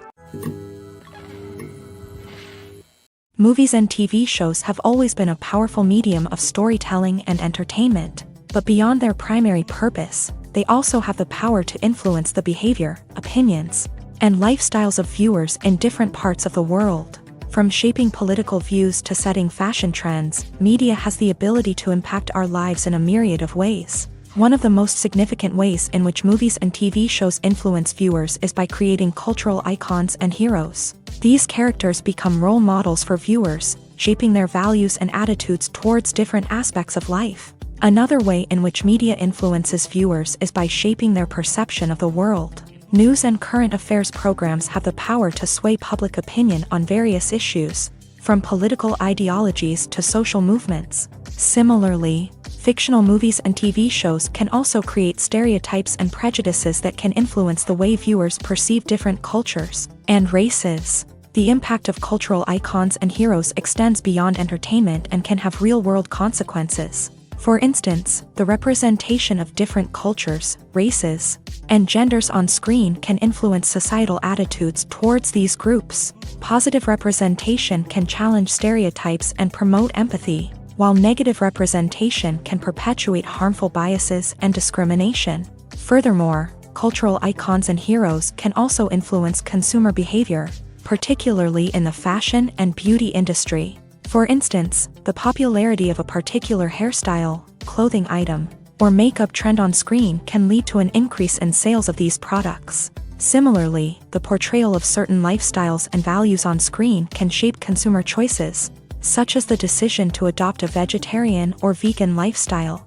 Movies and TV shows have always been a powerful medium of storytelling and entertainment, but beyond their primary purpose, they also have the power to influence the behavior, opinions, and lifestyles of viewers in different parts of the world. From shaping political views to setting fashion trends, media has the ability to impact our lives in a myriad of ways. One of the most significant ways in which movies and TV shows influence viewers is by creating cultural icons and heroes. These characters become role models for viewers, shaping their values and attitudes towards different aspects of life. Another way in which media influences viewers is by shaping their perception of the world. News and current affairs programs have the power to sway public opinion on various issues, from political ideologies to social movements. Similarly, fictional movies and TV shows can also create stereotypes and prejudices that can influence the way viewers perceive different cultures and races. The impact of cultural icons and heroes extends beyond entertainment and can have real-world consequences. For instance, the representation of different cultures, races, and genders on screen can influence societal attitudes towards these groups. Positive representation can challenge stereotypes and promote empathy, while negative representation can perpetuate harmful biases and discrimination. Furthermore, cultural icons and heroes can also influence consumer behavior, particularly in the fashion and beauty industry. For instance, the popularity of a particular hairstyle, clothing item, or makeup trend on screen can lead to an increase in sales of these products. Similarly, the portrayal of certain lifestyles and values on screen can shape consumer choices, such as the decision to adopt a vegetarian or vegan lifestyle.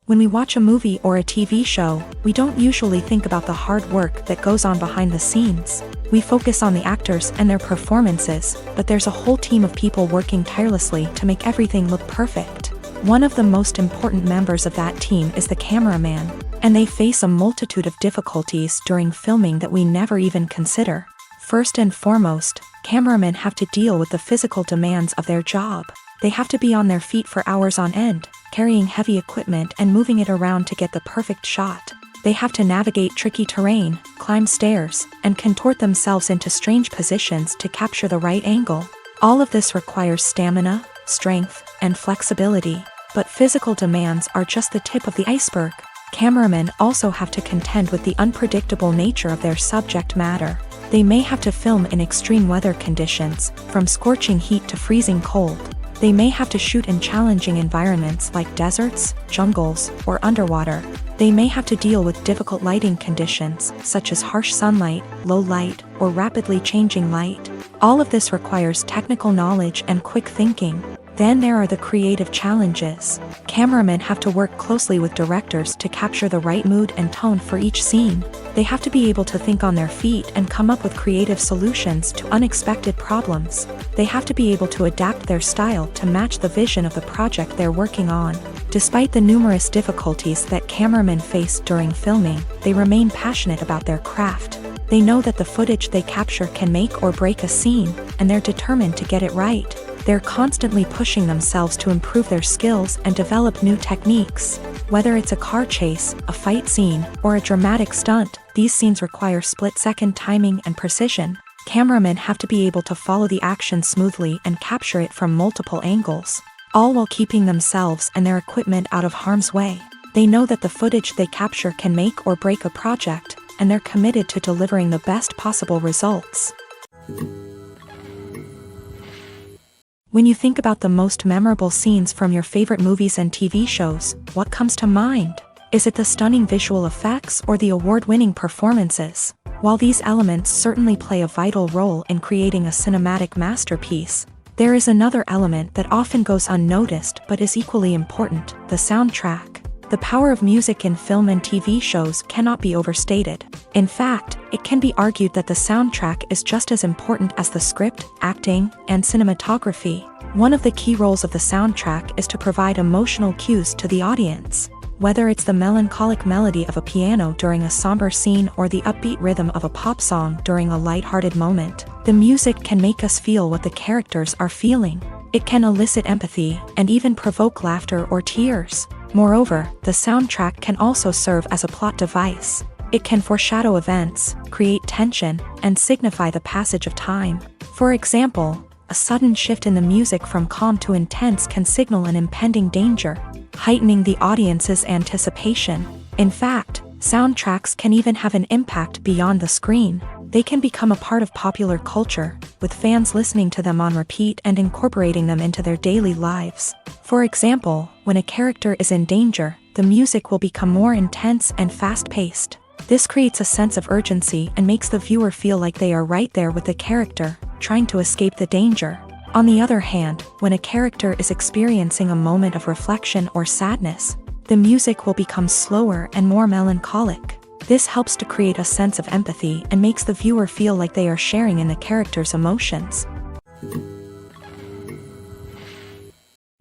When we watch a movie or a TV show, we don't usually think about the hard work that goes on behind the scenes. We focus on the actors and their performances, but there's a whole team of people working tirelessly to make everything look perfect. One of the most important members of that team is the cameraman, and they face a multitude of difficulties during filming that we never even consider. First and foremost, cameramen have to deal with the physical demands of their job. They have to be on their feet for hours on end, carrying heavy equipment and moving it around to get the perfect shot. They have to navigate tricky terrain, climb stairs, and contort themselves into strange positions to capture the right angle. All of this requires stamina, strength, and flexibility. But physical demands are just the tip of the iceberg. Cameramen also have to contend with the unpredictable nature of their subject matter. They may have to film in extreme weather conditions, from scorching heat to freezing cold. They may have to shoot in challenging environments like deserts, jungles, or underwater. They may have to deal with difficult lighting conditions, such as harsh sunlight, low light, or rapidly changing light. All of this requires technical knowledge and quick thinking. Then there are the creative challenges. Cameramen have to work closely with directors to capture the right mood and tone for each scene. They have to be able to think on their feet and come up with creative solutions to unexpected problems. They have to be able to adapt their style to match the vision of the project they're working on. Despite the numerous difficulties that cameramen face during filming, they remain passionate about their craft. They know that the footage they capture can make or break a scene, and they're determined to get it right. They're constantly pushing themselves to improve their skills and develop new techniques. Whether it's a car chase, a fight scene, or a dramatic stunt, these scenes require split-second timing and precision. Cameramen have to be able to follow the action smoothly and capture it from multiple angles, all while keeping themselves and their equipment out of harm's way. They know that the footage they capture can make or break a project, and they're committed to delivering the best possible results. When you think about the most memorable scenes from your favorite movies and TV shows, what comes to mind? Is it the stunning visual effects or the award-winning performances? While these elements certainly play a vital role in creating a cinematic masterpiece, there is another element that often goes unnoticed but is equally important: the soundtrack. The power of music in film and TV shows cannot be overstated. In fact, it can be argued that the soundtrack is just as important as the script, acting, and cinematography. One of the key roles of the soundtrack is to provide emotional cues to the audience. Whether it's the melancholic melody of a piano during a somber scene or the upbeat rhythm of a pop song during a lighthearted moment, the music can make us feel what the characters are feeling. It can elicit empathy and even provoke laughter or tears. Moreover, the soundtrack can also serve as a plot device. It can foreshadow events, create tension, and signify the passage of time. For example, a sudden shift in the music from calm to intense can signal an impending danger, heightening the audience's anticipation. In fact, soundtracks can even have an impact beyond the screen. They can become a part of popular culture, with fans listening to them on repeat and incorporating them into their daily lives. For example, when a character is in danger, the music will become more intense and fast-paced. This creates a sense of urgency and makes the viewer feel like they are right there with the character, trying to escape the danger. On the other hand, when a character is experiencing a moment of reflection or sadness, the music will become slower and more melancholic. This helps to create a sense of empathy and makes the viewer feel like they are sharing in the character's emotions.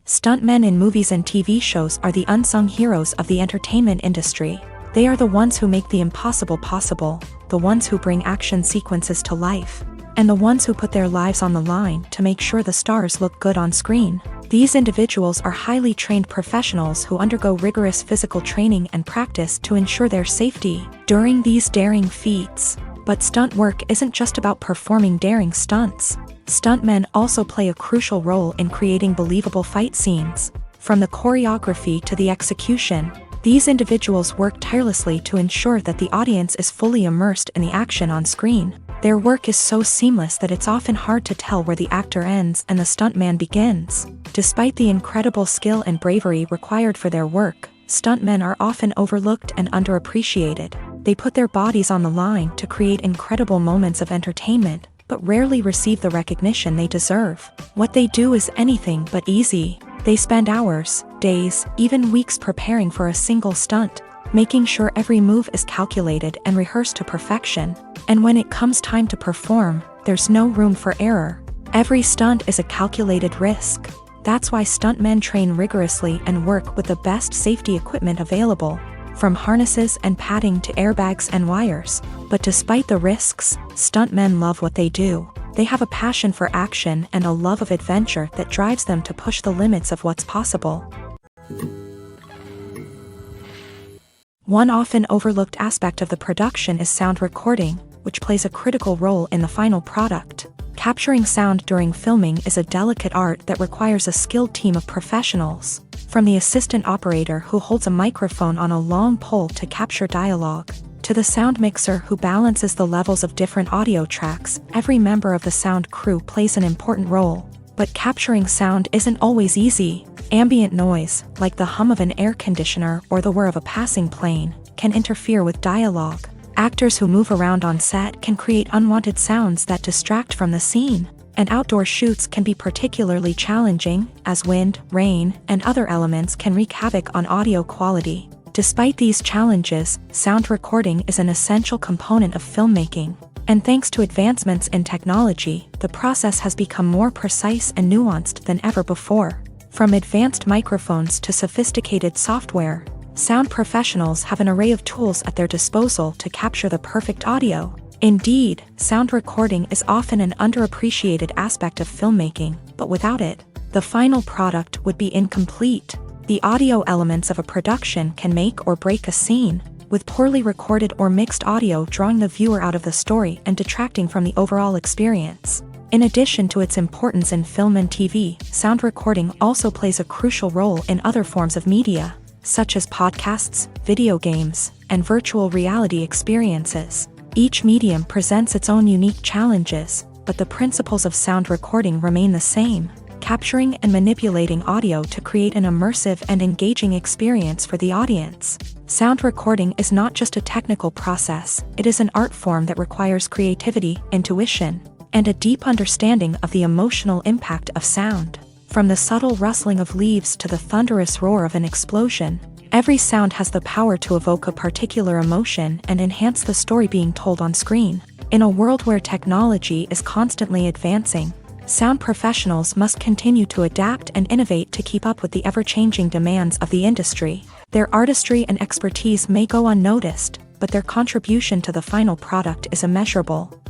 Stuntmen in movies and TV shows are the unsung heroes of the entertainment industry. They are the ones who make the impossible possible, the ones who bring action sequences to life, and the ones who put their lives on the line to make sure the stars look good on screen. These individuals are highly trained professionals who undergo rigorous physical training and practice to ensure their safety during these daring feats. But stunt work isn't just about performing daring stunts. Stuntmen also play a crucial role in creating believable fight scenes. From the choreography to the execution, these individuals work tirelessly to ensure that the audience is fully immersed in the action on screen. Their work is so seamless that it's often hard to tell where the actor ends and the stuntman begins. Despite the incredible skill and bravery required for their work, stuntmen are often overlooked and underappreciated. They put their bodies on the line to create incredible moments of entertainment, but rarely receive the recognition they deserve. What they do is anything but easy. They spend hours, days, even weeks preparing for a single stunt, making sure every move is calculated and rehearsed to perfection. And when it comes time to perform, there's no room for error. Every stunt is a calculated risk. That's why stuntmen train rigorously and work with the best safety equipment available, from harnesses and padding to airbags and wires. But despite the risks, stuntmen love what they do. They have a passion for action and a love of adventure that drives them to push the limits of what's possible. One often overlooked aspect of the production is sound recording, which plays a critical role in the final product. Capturing sound during filming is a delicate art that requires a skilled team of professionals. From the assistant operator who holds a microphone on a long pole to capture dialogue, to the sound mixer who balances the levels of different audio tracks, every member of the sound crew plays an important role. But capturing sound isn't always easy. Ambient noise, like the hum of an air conditioner or the whir of a passing plane, can interfere with dialogue. Actors who move around on set can create unwanted sounds that distract from the scene, and outdoor shoots can be particularly challenging, as wind, rain, and other elements can wreak havoc on audio quality. Despite these challenges, sound recording is an essential component of filmmaking, and thanks to advancements in technology, the process has become more precise and nuanced than ever before. From advanced microphones to sophisticated software, sound professionals have an array of tools at their disposal to capture the perfect audio. Indeed, sound recording is often an underappreciated aspect of filmmaking, but without it, the final product would be incomplete. The audio elements of a production can make or break a scene, with poorly recorded or mixed audio drawing the viewer out of the story and detracting from the overall experience. In addition to its importance in film and TV, sound recording also plays a crucial role in other forms of media, such as podcasts, video games, and virtual reality experiences. Each medium presents its own unique challenges, but the principles of sound recording remain the same: capturing and manipulating audio to create an immersive and engaging experience for the audience. Sound recording is not just a technical process, it is an art form that requires creativity, intuition, and a deep understanding of the emotional impact of sound. From the subtle rustling of leaves to the thunderous roar of an explosion, every sound has the power to evoke a particular emotion and enhance the story being told on screen. In a world where technology is constantly advancing, sound professionals must continue to adapt and innovate to keep up with the ever-changing demands of the industry. Their artistry and expertise may go unnoticed, but their contribution to the final product is immeasurable.